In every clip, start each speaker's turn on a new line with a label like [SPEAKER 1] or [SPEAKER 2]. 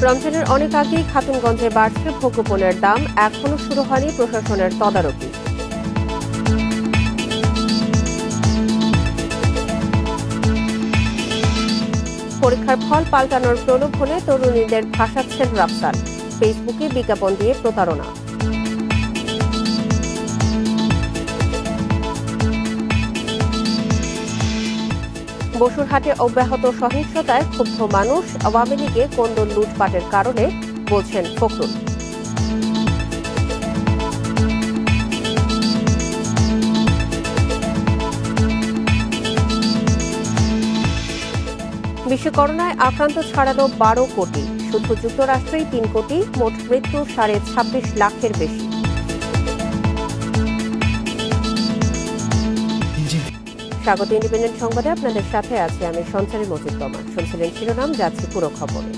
[SPEAKER 1] রমজানের অনেক আগেই খাতুনগঞ্জে বাড়ছে ভোগ্যপণ্যের দাম, এখনো শুরু হয়নি প্রশাসনের তদারকি। পরীক্ষার ফল পাল্টানোর প্রলোভনে তরুণীদের ফাঁসাচ্ছেন রাফসান, ফেসবুকে বিজ্ঞাপন দিয়ে প্রতারণা। বসুরহাটে অব্যাহত সহিংসতায় ক্ষুব্ধ মানুষ, আওয়ামী লীগে কোন্দল লুটপাটের কারণে বলছেন ফখরুল। বিশ্বে করোনায় আক্রান্ত ছাড়ালো 12 কোটি, শুধু যুক্তরাষ্ট্রেই 3 কোটি, মোট মৃত্যু 26.5 লাখের বেশি। স্বাগত ইন্ডিপেন্ডেন্ট সংবাদে, আপনাদের সাথে আছে আমি সঞ্চারী মজিদুজ্জামান। শুনছিলেন শিরোনাম, যাচ্ছি পুরো খবরে।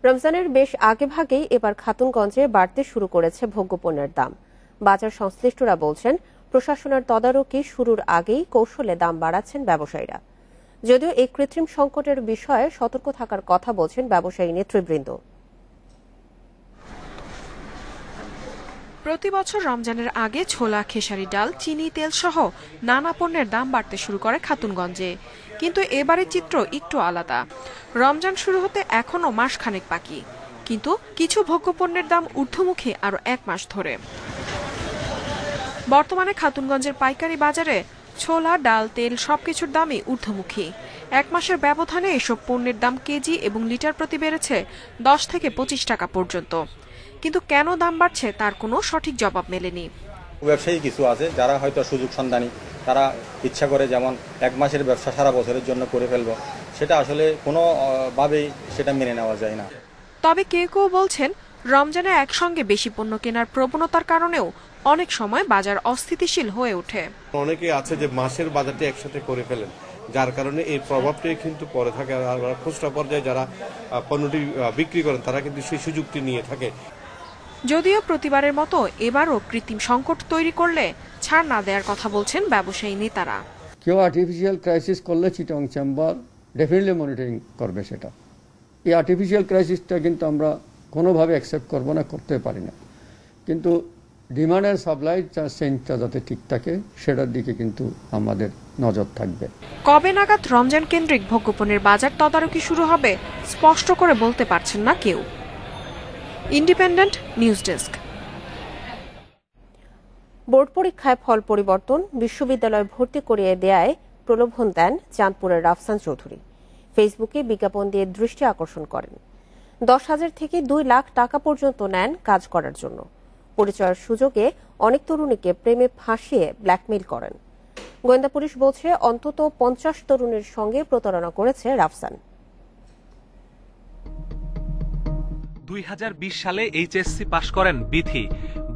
[SPEAKER 1] রমজানের বেশ আগে ভাগেই এবার খাতুনগঞ্জে বাড়তে শুরু করেছে ভোগ্যপণ্যের দাম। বাজার সংশ্লিষ্টরা বলছেন, প্রশাসনের তদারকি শুরুর আগেই কৌশলে দাম বাড়াচ্ছেন ব্যবসায়ীরা। যদিও এই কৃত্রিম সংকটের বিষয়ে সতর্ক থাকার কথা বলছেন ব্যবসায়ী নেতৃবৃন্দ।
[SPEAKER 2] প্রতি বছর রমজানের আগে ছোলা, খেসারি ডাল, চিনি, তেল সহ নানা পণ্যের দাম বাড়তে শুরু করে খাতুনগঞ্জে। কিন্তু এবারের চিত্র একটু আলাদা। রমজান শুরু হতে এখনো মাসখানেক বাকি, কিন্তু কিছু ভোগ্যপণ্যের দাম ঊর্ধ্বমুখী আরো 1 মাস ধরে। বর্তমানে খাতুনগঞ্জের পাইকারি বাজারে ছোলা, ডাল, তেল সবকিছুর দামই ঊর্ধ্বমুখী। 1 মাসের ব্যবধানে এসব পণ্যের দাম কেজি এবং লিটার প্রতি বেড়েছে 10 থেকে 25 টাকা পর্যন্ত। কিন্তু কেন দাম বাড়ছে তার কোনো সঠিক জবাব মেলেনি।
[SPEAKER 3] ব্যবসায়ী কিছু আছে যারা হয়তো সুযোগ সন্ধানী, তারা ইচ্ছা করে যেমন 1 মাসের ব্যবসা সারা বছরের জন্য করে ফেলবো, সেটা আসলে কোনোভাবেই সেটা মেনে নেওয়া যায় না।
[SPEAKER 2] তবে কেউ কেউ বলছেন, রমজানে একসঙ্গে বেশি পণ্য কেনার প্রবণতার কারণেও অনেক সময় বাজার অস্থিতিশীল হয়ে ওঠে।
[SPEAKER 4] অনেকে আছে যে মাসের বাজারটি একসাথে করে ফেলেন, যার কারণে এই প্রভাবটাই কিন্তু পরে থাকে। আর খুচরা পর্যায়ে যারা পণ্যটি বিক্রি করেন তারা কিন্তু সেই সুযোগটি নিয়ে থাকে।
[SPEAKER 2] যদিও প্রতিবারের মতো এবারও কৃত্রিম সংকট তৈরি করলে ছাড় না দেওয়ার কথা বলছেন ব্যবসায়ী নেতারা।
[SPEAKER 5] কেউ আর্টিফিশিয়াল ক্রাইসিস করলে চিটং চেম্বার ডেফিনেটলি মনিটরিং করবে সেটা। এই আর্টিফিশিয়াল ক্রাইসিসটা কিন্তু আমরা কোনোভাবে অ্যাকসেপ্ট করবো না, করতে পারি না। কিন্তু ডিমান্ড অ্যান্ড সাপ্লাই চেইনটা যাতে ঠিক থাকে সেটার দিকে কিন্তু আমাদের নজর থাকবে।
[SPEAKER 2] কবে নাগাদ রমজান কেন্দ্রিক ভোগ্যপণ্যের বাজার তদারকি শুরু হবে স্পষ্ট করে বলতে পারছেন না কেউ। Independent news desk.
[SPEAKER 1] বোর্ড পরীক্ষায় ফল পরিবর্তন, বিশ্ববিদ্যালয়ে ভর্তি করিয়ে দেয়ায় প্রলোভন দেন চাঁদপুরের রাফসান চৌধুরী। ফেসবুকে বিজ্ঞাপন দিয়ে দৃষ্টি আকর্ষণ করেন। 10,000 থেকে 2 লাখ টাকা পর্যন্ত নেন কাজ করার জন্য। পরিচয়ের সুযোগে অনেক তরুণীকে প্রেমে ফাঁসিয়ে ব্ল্যাকমেইল করেন। গোয়েন্দা পুলিশ বলছে, অন্তত 50 তরুণীর সঙ্গে প্রতারণা করেছে রাফসান।
[SPEAKER 6] 2020 সালে এইচএসসি পাশ করেন বিথি।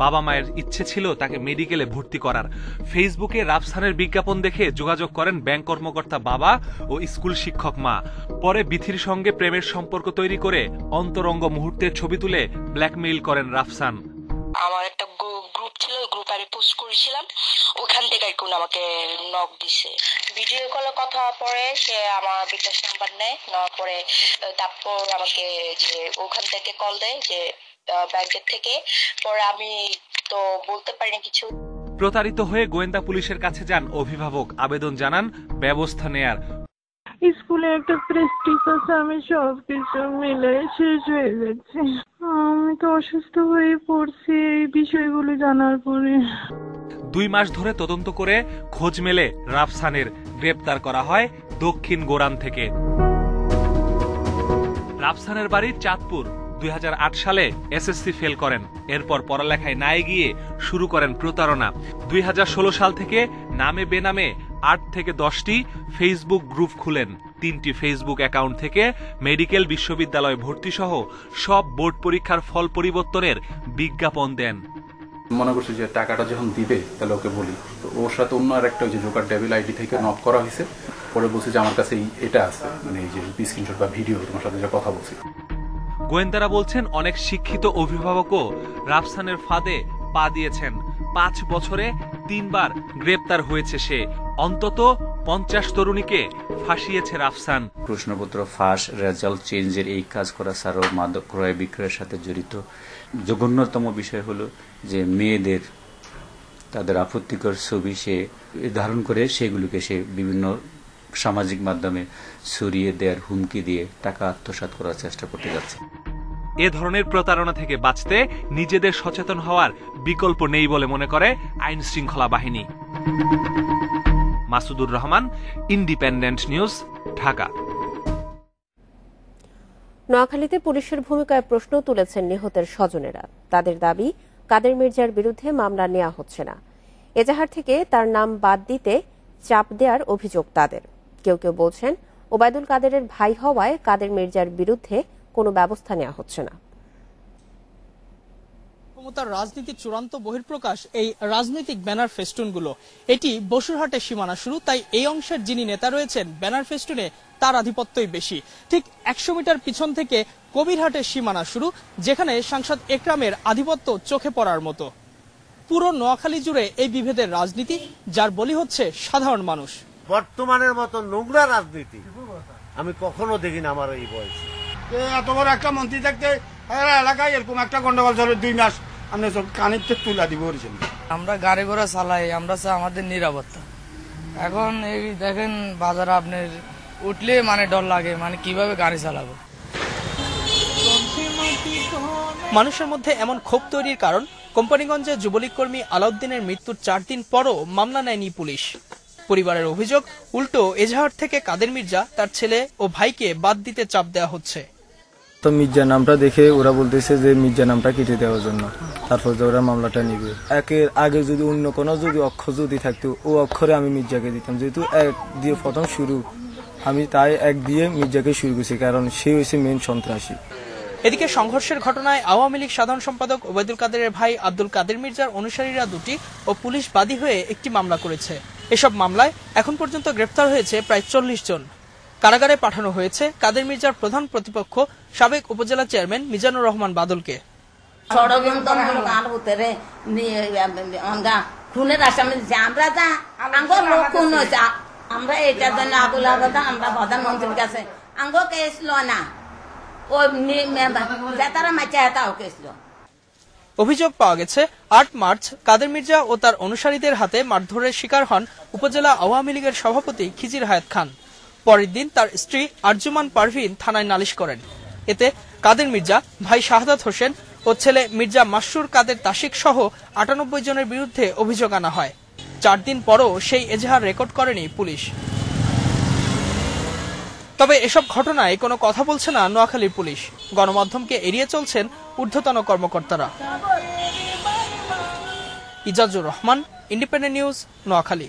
[SPEAKER 6] বাবা মায়ের ইচ্ছে ছিল তাকে মেডিকেলে ভর্তি করার। ফেসবুকে রাফসানের বিজ্ঞাপন দেখে যোগাযোগ করেন ব্যাংক কর্মকর্তা বাবা ও স্কুল শিক্ষক মা। পরে বিথির সঙ্গে প্রেমের সম্পর্ক তৈরি করে অন্তরঙ্গ মুহূর্তের ছবি তুলে ব্ল্যাকমেইল করেন রাফসান।
[SPEAKER 7] আমার একটা গ্রুপ ছিল, ওই গ্রুপে আমি পোস্ট করেছিলাম, ওখান থেকে কোন আমাকে নক দিছে। ভিডিও কলে কথা পরে সে আমার বিকাশ নাম্বার নেয়, নেওয়ার পরে তারপর আমাকে যে ওখান থেকে কল দেয় যে ব্যাংকের থেকে। পরে আমি তো বলতে পারিনি কিছু।
[SPEAKER 6] প্রতারিত হয়ে গোয়েন্দা পুলিশের কাছে যান অভিভাবক, আবেদন জানান ব্যবস্থা নেয়ার।
[SPEAKER 8] স্কুলে একটা প্রেস্টিজ আছে, আমি সবকিছু মিলে শেষ হয়ে যাচ্ছে। আমি তো অসুস্থ হয়ে পড়ছি এই বিষয়গুলো জানার পরে।
[SPEAKER 6] 2 মাস ধরে তদন্ত করে খোঁজ মেলে রাফসানের। গ্রেপ্তার করা হয় দক্ষিণ গোরান থেকে। রাফসানের বাড়ি চাঁদপুর। 2008 সালে এসএসসি ফেল করেন। এরপর পড়ালেখায় না এগিয়ে শুরু করেন প্রতারণা। 2016 সাল থেকে নামে বেনামে 8 থেকে 10টি ফেসবুক গ্রুপ খুলেন। 3টি ফেসবুক অ্যাকাউন্ট থেকে মেডিকেল বিশ্ববিদ্যালয়ে ভর্তি সহ সব বোর্ড পরীক্ষার ফল পরিবর্তনের বিজ্ঞাপন দেন।
[SPEAKER 9] মনে করছি যে টাকাটা যখন দিবে তাহলে ওকে বলি, তো ওর সাথে অন্য আর একটা যে জোকার ডেভিল আইডি থেকে নক করা হয়েছে। পরে বলছি যে আমার কাছে এটা আছে, মানে এই যে স্ক্রিনশট বা ভিডিও, তোমার সাথে যে কথা বলছি।
[SPEAKER 6] গোয়েন্দারা বলছেন, অনেক শিক্ষিত অভিভাবকও রাফসানের ফাঁদে পা দিয়েছেন। 5 বছরে 3 বার গ্রেপ্তার হয়েছে সে। অন্তত 50 তরুণীকে ফাঁসিয়েছে রাফসান।
[SPEAKER 10] প্রশ্নপত্র ফাঁস, রেজাল্ট চেঞ্জের এই কাজ করা ছাড়াও মাদক ক্রয় বিক্রয়ের সাথে জড়িত। জঘন্যতম বিষয় হলো যে মেয়েদের তাদের আপত্তিকর ছবি সে ধারণ করে সেগুলোকে সে বিভিন্ন সামাজিক মাধ্যমে ছড়িয়ে দেওয়ার হুমকি দিয়ে টাকা আত্মসাৎ করার চেষ্টা করতে যাচ্ছে।
[SPEAKER 6] এ ধরনের প্রতারণা থেকে বাঁচতে নিজেদের সচেতন হওয়ার বিকল্প নেই বলে মনে করে আইন শৃঙ্খলা বাহিনী। Masudur Rahman, independent News, Dhaka.
[SPEAKER 1] নোয়াখালীতে পুলিশের ভূমিকায় প্রশ্ন তুলেছেন নিহতের স্বজনেরা। তাদের দাবি, কাদের মির্জার বিরুদ্ধে মামলা নেওয়া হচ্ছে না। এজাহার থেকে তার নাম বাদ দিতে চাপ দেওয়ার অভিযোগ তাদের। কেউ কেউ বলছেন ওবায়দুল কাদেরের ভাই হওয়ায় কাদের মির্জার বিরুদ্ধে কোনো ব্যবস্থা নেওয়া হচ্ছে না।
[SPEAKER 11] ক্ষমতার রাজনীতির চূড়ান্ত বহিঃপ্রকাশ এই রাজনৈতিক ব্যানার ফেস্টুনগুলো। এটি বসুরহাটের সীমানা শুরু, তাই এই অংশের যিনি নেতা রয়েছেন ব্যানার ফেস্টুনে তার আধিপত্যই বেশি। ঠিক 100 মিটার পিছন থেকে কবিরহাটের সীমানা শুরু, যেখানে সাংসদ একরামের আধিপত্য চোখে পড়ার মতো। পুরো নোয়াখালী জুড়ে এই বিভেদের রাজনীতি, যার বলি হচ্ছে সাধারণ মানুষ।
[SPEAKER 12] বর্তমানের মতো নোংরা রাজনীতি আমি কখনো দেখিনি আমার এই বয়সে।
[SPEAKER 13] এত বড় একটা মন্ত্রী থাকতে এলাকায় এরকম একটা গন্ডগোল চলে 2 মাস আপনি সব কানিতে তুলা দিব।
[SPEAKER 14] আমরা গাড়ি ঘোড়া চালাই, আমরা চাই আমাদের নিরাপত্তা। এখন এই দেখেন বাজারে আপনার উঠলে মানে ডর লাগে, মানে কিভাবে গাড়ি চালাবো।
[SPEAKER 11] মানুষের মধ্যে এমন ক্ষোভ তৈরির কারণ, কোম্পানিগঞ্জে যুবলীগ কর্মী আলাউদ্দিনের মৃত্যুর 4 দিন পরও মামলা নেয়নি পুলিশ। পরিবারের অভিযোগ, উল্টো এজাহার থেকে কাদের মির্জা, তার ছেলে ও ভাইকে বাদ দিতে চাপ দেওয়া হচ্ছে।
[SPEAKER 15] তো মির্জা নামটা দেখে ওরা বলতেছে যে মির্জা নামটা কেটে দেওয়ার জন্য, তারপর যে ওরা মামলাটা নিবে। একের আগে যদি অন্য কোনো যদি অক্ষর যদি থাকতো, ও অক্ষরে আমি মির্জাকে দিতাম। যেহেতু 1 দিয়ে প্রথম শুরু, আমি তাই 1 দিয়ে মির্জাকে শুরু করছি, কারণ সে হয়েছে মেন সন্ত্রাসী।
[SPEAKER 11] এদিকে সংঘর্ষের ঘটনায় আওয়ামী লীগ সাধারণ সম্পাদক ওবায়দুল কাদেরের ভাই আব্দুল কাদের মির্জার অনুসারীরা 2টি ও পুলিশ বাদী হয়ে একটি মামলা করেছে। এসব মামলায় এখন পর্যন্ত গ্রেফতার হয়েছে প্রায় 40 জন। কারাগারে পাঠানো হয়েছে কাদের মির্জার প্রধান প্রতিপক্ষ সাবেক উপজেলা চেয়ারম্যান মিজানুর রহমান বাদলকে।
[SPEAKER 16] আমরা এটার জন্য আগুল আমরা প্রধানমন্ত্রীর কাছে কেস না,
[SPEAKER 11] অভিযোগ পাওয়া গেছে 8 মার্চ কাদের মির্জা ও তার অনুসারীদের হাতে মারধরের শিকার হন উপজেলা আওয়ামী লীগের সভাপতি খিজির হায়াত খান। পরের দিন তার স্ত্রী আরজুমান পারভিন থানায় নালিশ করেন। এতে কাদের মির্জা, ভাই শাহাদাত হোসেন ও ছেলে মির্জা মাসরুর কাদের তাসিক সহ 98 জনের বিরুদ্ধে অভিযোগ আনা হয়। 4 দিন পরও সেই এজাহার রেকর্ড করেনি পুলিশ। তবে এসব ঘটনায় কোনো কথা বলছে না নোয়াখালীর পুলিশ। গণমাধ্যমকে এড়িয়ে চলছেন ঊর্ধ্বতন কর্মকর্তারা। Ijazur Rahman, independent news, Noakhali.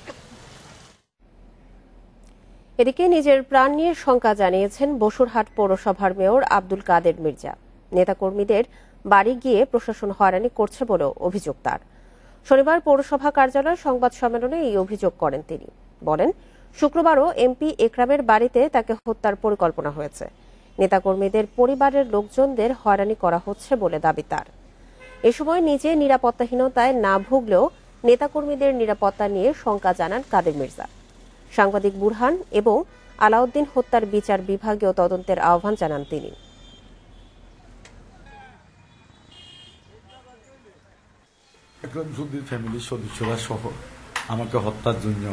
[SPEAKER 1] এদিকে নিজের প্রাণ নিয়ে শঙ্কা জানিয়েছেন বসুরহাট পৌরসভার মেয়র আব্দুল কাদের মির্জা। নেতাকর্মীদের বাড়ি গিয়ে প্রশাসন হয়রানি করছে বলেও অভিযোগ তার। শনিবার পৌরসভা কার্যালয়ে সংবাদ সম্মেলনে এই অভিযোগ করেন তিনি। বলেন, শুক্রবারও এমপি একরামের বাড়িতে তাকে হত্যার পরিকল্পনা হয়েছে। নেতাকর্মীদের পরিবারের লোকজনদের হয়রানি করা হচ্ছে বলে দাবি তার। এ সময় নিজে নিরাপত্তাহীনতায় না ভুগলেও নেতাকর্মীদের নিরাপত্তা নিয়ে শঙ্কা জানান কাদের মির্জা। সাংবাদিক বুরহান এবং আলাউদ্দিন হত্যার বিচার বিভাগীয় তদন্তের আহ্বান জানান তিনি।
[SPEAKER 17] ফ্যামিলির সদস্যরা সহ আমাকে হত্যার জন্য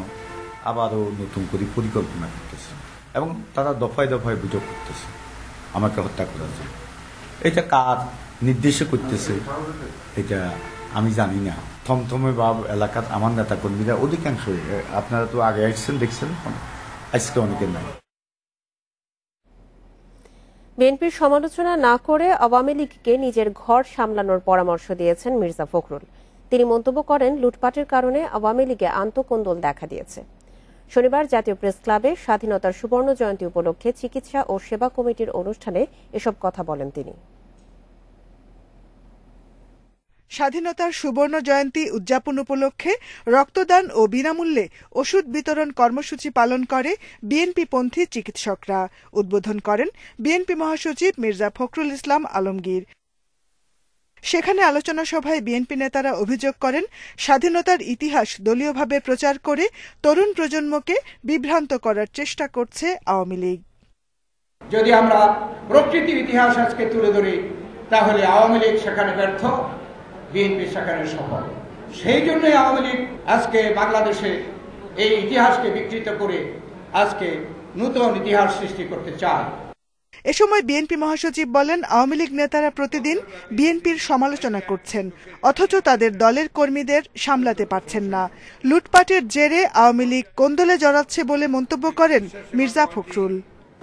[SPEAKER 17] আবারও নতুন করে পরিকল্পনা করতেছে এবং তারা দফায় দফায় অভিযোগ করতেছে আমাকে হত্যা করার জন্য। এটা কার নির্দেশে করতেছে এটা আমি জানি না। থমথমে বা এলাকার আমার নেতা কর্মীরা অধিকাংশই, আপনারা তো আগে আসছেন দেখছেন, আজকে অনেকের নাই।
[SPEAKER 1] বিএনপির সমালোচনা না করে আওয়ামী লীগকে নিজের ঘর সামলানোর পরামর্শ দিয়েছেন মির্জা ফখরুল। তিনি মন্তব্য করেন, লুটপাটের কারণে আওয়ামী লীগে আন্তঃকোন্দল দেখা দিয়েছে। শনিবার জাতীয় প্রেস ক্লাবে স্বাধীনতার সুবর্ণ জয়ন্তী উপলক্ষে চিকিৎসা ও সেবা কমিটির অনুষ্ঠানে এসব কথা বলেন তিনি।
[SPEAKER 18] স্বাধীনতার সুবর্ণ জয়ন্তী উদযাপন উপলক্ষে রক্তদান ও বিনামূল্যে ওষুধ বিতরণ কর্মসূচি পালন করে বিএনপিপন্থী চিকিৎসকরা। উদ্বোধন করেন বিএনপি মহাসচিব মির্জা ফখরুল ইসলাম আলমগীর। সেখানে আলোচনা সভায় বিএনপি নেতারা অভিযোগ করেন স্বাধীনতার ইতিহাস দলীয়ভাবে প্রচার করে তরুণ প্রজন্মকে বিভ্রান্ত করার চেষ্টা করছে আওয়ামী লীগ।
[SPEAKER 19] যদি আমরা প্রকৃতির ইতিহাস আজকে তুলে ধরি তাহলে আওয়ামী লীগ সেখানে ব্যর্থ, বিএনপি সেখানে সফল। সেই জন্যই আওয়ামী লীগ আজকে বাংলাদেশে এই ইতিহাসকে বিকৃত করে আজকে নতুন ইতিহাস সৃষ্টি করতে চায়।
[SPEAKER 18] এ সময় বিএনপি মহাসচিব বলেন, আওয়ামী লীগ নেতারা প্রতিদিন বিএনপির সমালোচনা করছেন, অথচ তাদের দলের কর্মীদের সামলাতে পারছেন না। লুটপাটের জেরে আওয়ামী লীগ কোন্দলে জড়াচ্ছে বলে মন্তব্য করেন মির্জা ফখরুল।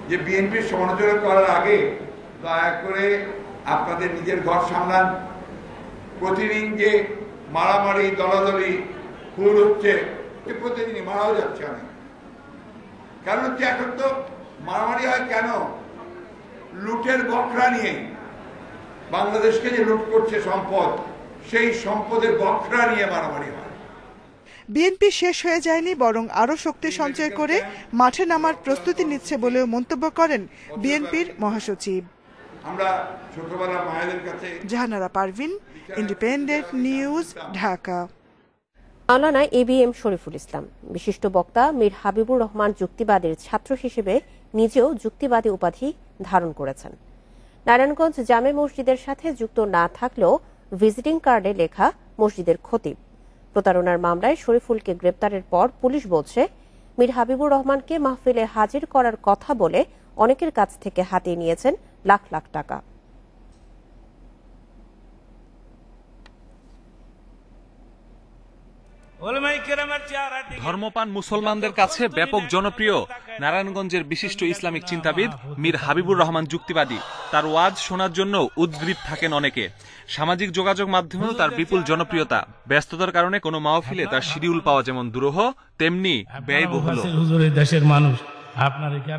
[SPEAKER 20] যে বিএনপির সমালোচনা করার আগে দয়া করে আপনাদের নিজের ঘর সামলান। প্রতিদিন যে মারামারি, দলাদলি, খুন হচ্ছে, প্রতিদিনই মারাও যাচ্ছে অনেক। কারণ হচ্ছে এখন তো মারামারি হয় কেন? লুটের বকরা নিয়ে। বাংলাদেশকে যে লুট করছে সম্পদ, সেই সম্পদের বকরা নিয়ে মারামারি হয়।
[SPEAKER 18] বিএনপি শেষ হয়ে যায়নি, বরং আরো শক্তি সঞ্চয় করে মাঠে নামার প্রস্তুতি নিচ্ছে বলেও মন্তব্য করেন বিএনপির মহাসচিব।
[SPEAKER 20] আমরা ছোটবেলা মায়েদের কাছে।
[SPEAKER 18] Jahanara Parvin, Independent News, Dhaka.
[SPEAKER 1] Maulana ABM Shariful Islam, বিশিষ্ট বক্তা মীর হাবিবুর রহমান যুক্তিবাদীর ছাত্র হিসেবে নিজেও যুক্তিবাদী উপাধি ধারণ করেছেন। নারায়ণগঞ্জ জামে মসজিদের সাথে যুক্ত না থাকলেও ভিজিটিং কার্ডে লেখা মসজিদের খতিব। প্রতারণার মামলায় শরীফুলকে গ্রেপ্তারের পর পুলিশ বলছে, মীর হাবিবুর রহমানকে মাহফিলে হাজির করার কথা বলে অনেকের কাছ থেকে হাতিয়ে নিয়েছেন লাখ লাখ টাকা।
[SPEAKER 6] ধর্মপান মুসলমানদের কাছে ব্যাপক জনপ্রিয় নারায়ণগঞ্জের বিশিষ্ট ইসলামিক চিন্তাবিদ মীর হাবিবুর রহমান যুক্তিবাদী। তার ওয়াজ শোনার জন্য উদ্গ্রীব থাকেন অনেকে। সামাজিক যোগাযোগ মাধ্যমেও তার বিপুল জনপ্রিয়তা। ব্যস্ততার কারণে কোনো মাহফিলে তার শিডিউল পাওয়া যেমন দুরূহ, তেমনি ব্যয়বহুল।
[SPEAKER 21] দেশের মানুষ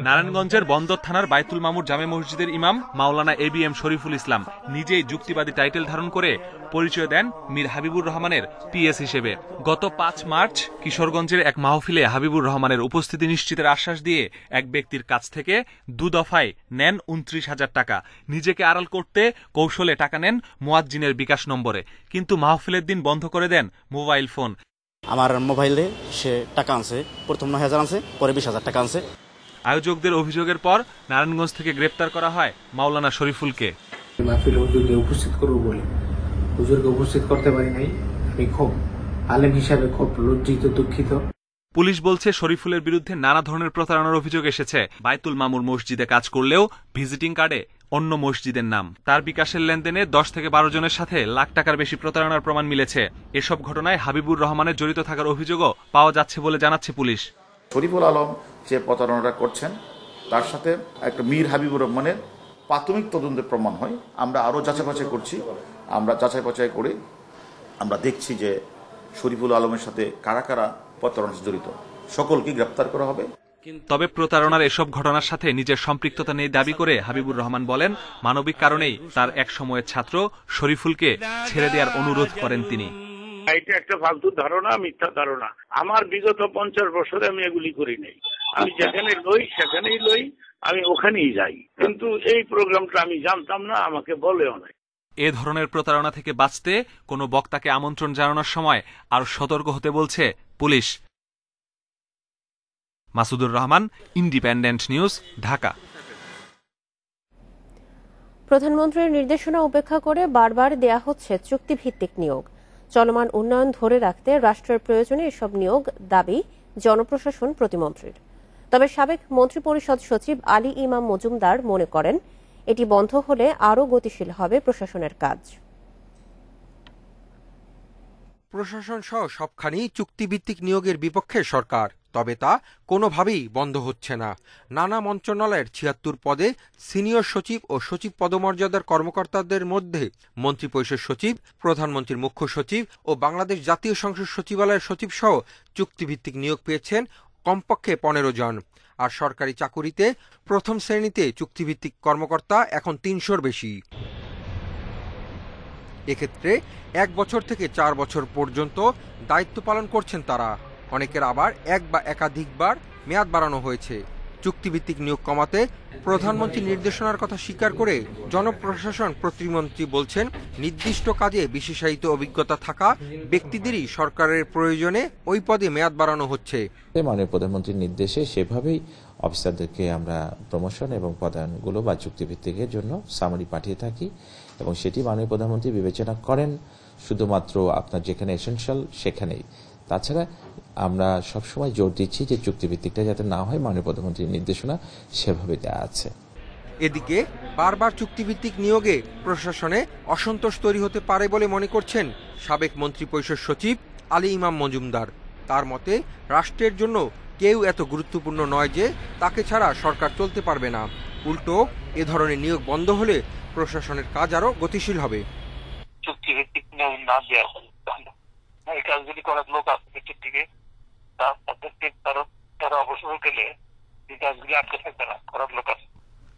[SPEAKER 6] নারায়ণগঞ্জের বন্দর থানার বায়তুল মামুর জামে মসজিদের ইমাম মাওলানা ABM শরীফুল ইসলাম নিজেই যুক্তিবাদী টাইটেল ধারণ করে পরিচয় দেন মীর হাবিবুর রহমানের PS হিসেবে। গত 5 মার্চ কিশোরগঞ্জের এক মাহফিলে হাবিবুর রহমানের উপস্থিতি নিশ্চিতের আশ্বাস দিয়ে এক ব্যক্তির কাছ থেকে 2 দফায় নেন 29,000 টাকা। নিজেকে আড়াল করতে কৌশলে টাকা নেন মুয়াজ্জিনের বিকাশ নম্বরে, কিন্তু মাহফিলের দিন বন্ধ করে দেন মোবাইল ফোন।
[SPEAKER 22] আমার মোবাইলে সে টাকা আনছে, প্রথম 9,000 আনছে, পরে 20,000 টাকা আনছে।
[SPEAKER 6] আয়োজকদের অভিযোগের পর নারায়ণগঞ্জ থেকে গ্রেপ্তার করা হয় মাওলানা শরীফুলকে।
[SPEAKER 21] মাহফিলে হুজুরকে উপস্থিত করবো বলে হুজুরকে উপস্থিত করতে পারি নাই। আমি খুব আলেম হিসাবে খুব লজ্জিত, দুঃখিত।
[SPEAKER 6] পুলিশ বলছে শরীফুলের বিরুদ্ধে নানা ধরনের প্রতারণার অভিযোগ এসেছে। বায়তুল মামুর মসজিদে কাজ করলেও ভিজিটিং কার্ডে অন্য মসজিদের নাম। তার বিকাশের লেনদেনে 10 থেকে 12 জনের সাথে লাখ টাকার বেশি প্রতারণার প্রমাণ মিলেছে। এসব ঘটনায় হাবিবুর রহমানের জড়িত থাকার অভিযোগও পাওয়া যাচ্ছে বলে জানাচ্ছে পুলিশ।
[SPEAKER 23] শরীফুল আলম যে প্রতারণাটা করছেন, তার সাথে একটা মীর হাবিবুর রহমানের প্রাথমিক তদন্তের প্রমাণ হয়। আমরা আরও যাচাই বাছাই করছি। আমরা যাচাই বাছাই করে আমরা দেখছি যে শরীফুল আলমের সাথে কারা কারা প্রতারণা জড়িত, সকলকে গ্রেপ্তার করা হবে।
[SPEAKER 6] তবে প্রতারণার এসব ঘটনার সাথে নিজের সম্পৃক্ততা নেই দাবি করে হাবিবুর রহমান বলেন, মানবিক কারণেই তার এক সময়ের ছাত্র শরীফুলকে ছেড়ে দেওয়ার অনুরোধ করেন তিনি।
[SPEAKER 24] এটা একটা ফালতু ধারণা, মিথ্যা ধারণা। আমার বিগত 50 বছরে আমি এগুলি করি নাই। আমি যেখানে লই সেখানেই লই, আমি ওখানেই যাই। কিন্তু এই প্রোগ্রামটা আমি জানতাম না, আমাকে বলেও নাই।
[SPEAKER 6] এ ধরনের প্রতারণা থেকে বাঁচতে কোনো বক্তাকে আমন্ত্রণ জানানোর সময় আরো সতর্ক হতে বলছে police. Masudur Rahman, independent News, Dhaka.
[SPEAKER 1] প্রধানমন্ত্রীর নির্দেশনা উপেক্ষা করে বারবার দেয়া হচ্ছে চুক্তিভিত্তিক নিয়োগ। চলমান উন্নয়ন ধরে রাখতে রাষ্ট্রের প্রয়োজনে এসব নিয়োগ দাবি জনপ্রশাসন প্রতিমন্ত্রীর। তবে সাবেক মন্ত্রিপরিষদ সচিব আলী ইমাম মজুমদার মনে করেন, এটি বন্ধ হলে আরও গতিশীল হবে প্রশাসনের কাজ।
[SPEAKER 25] প্রশাসন সহ সবখানেই চুক্তিভিত্তিক নিয়োগের বিপক্ষে সরকার, তবে তা কোনোভাবেই বন্ধ হচ্ছে না। নানা মন্ত্রণালয়ের 76 পদে সিনিয়র সচিব ও সচিব পদমর্যাদার কর্মকর্তাদের মধ্যে মন্ত্রিপরিষদ সচিব, প্রধানমন্ত্রীর মুখ্য সচিব ও বাংলাদেশ জাতীয় সংসদ সচিবালয়ের সচিব সহ চুক্তিভিত্তিক নিয়োগ পেয়েছেন কমপক্ষে 15 জন। আর সরকারি চাকুরিতে প্রথম শ্রেণীতে চুক্তিভিত্তিক কর্মকর্তা এখন 300-র বেশি। এক্ষেত্রে 1 বছর থেকে 4 বছর পর্যন্ত দায়িত্ব পালন করছেন তারা। অনেকের আবার 1 বা একাধিকবার মেয়াদ বাড়ানো হয়েছে। চুক্তিভিত্তিক নিয়োগ কমাতে প্রধানমন্ত্রীর নির্দেশনার কথা স্বীকার করে জনপ্রশাসন প্রতিমন্ত্রী বলছেন, নির্দিষ্ট কাজে বিশেষায়িত অভিজ্ঞতা থাকা ব্যক্তিদেরই সরকারের প্রয়োজনে ওই পদে মেয়াদ বাড়ানো হচ্ছে।
[SPEAKER 2] মাননীয় প্রধানমন্ত্রীর নির্দেশে সেভাবেই অফিসারদেরকে আমরা প্রমোশন এবং পদায়নগুলো বা চুক্তিভিত্তিকের জন্য সামারি পাঠিয়ে থাকি এবং সেটি মাননীয় প্রধানমন্ত্রী বিবেচনা করেন শুধুমাত্র আপনার যেখানে এসেনশিয়াল সেখানেই। তাছাড়া আমরা সবসময় জোর দিচ্ছি যে চুক্তিভিত্তিকটা যাতে না হয়, মাননীয় প্রধানমন্ত্রীর নির্দেশনা সেভাবে দেওয়া আছে।
[SPEAKER 25] এদিকে বারবার চুক্তিভিত্তিক নিয়োগে প্রশাসনে অসন্তোষ তৈরি হতে পারে বলে মনে করছেন সাবেক মন্ত্রিপরিষদ সচিব আলী ইমাম মজুমদার। তার মতে, রাষ্ট্রের জন্য কেউ এত গুরুত্বপূর্ণ নয় যে তাকে ছাড়া সরকার চলতে পারবে না। উল্টো এ ধরনের নিয়োগ বন্ধ হলে প্রশাসনের কাজ আরো গতিশীল হবে।
[SPEAKER 3] চুক্তিভিত্তিক নিয়োগ না দেওয়া এই কাজগুলি করার লোক আছে থেকে তারা অবসর গেলে এই কাজগুলি আটকে থাকবে না, করার লোক আছে।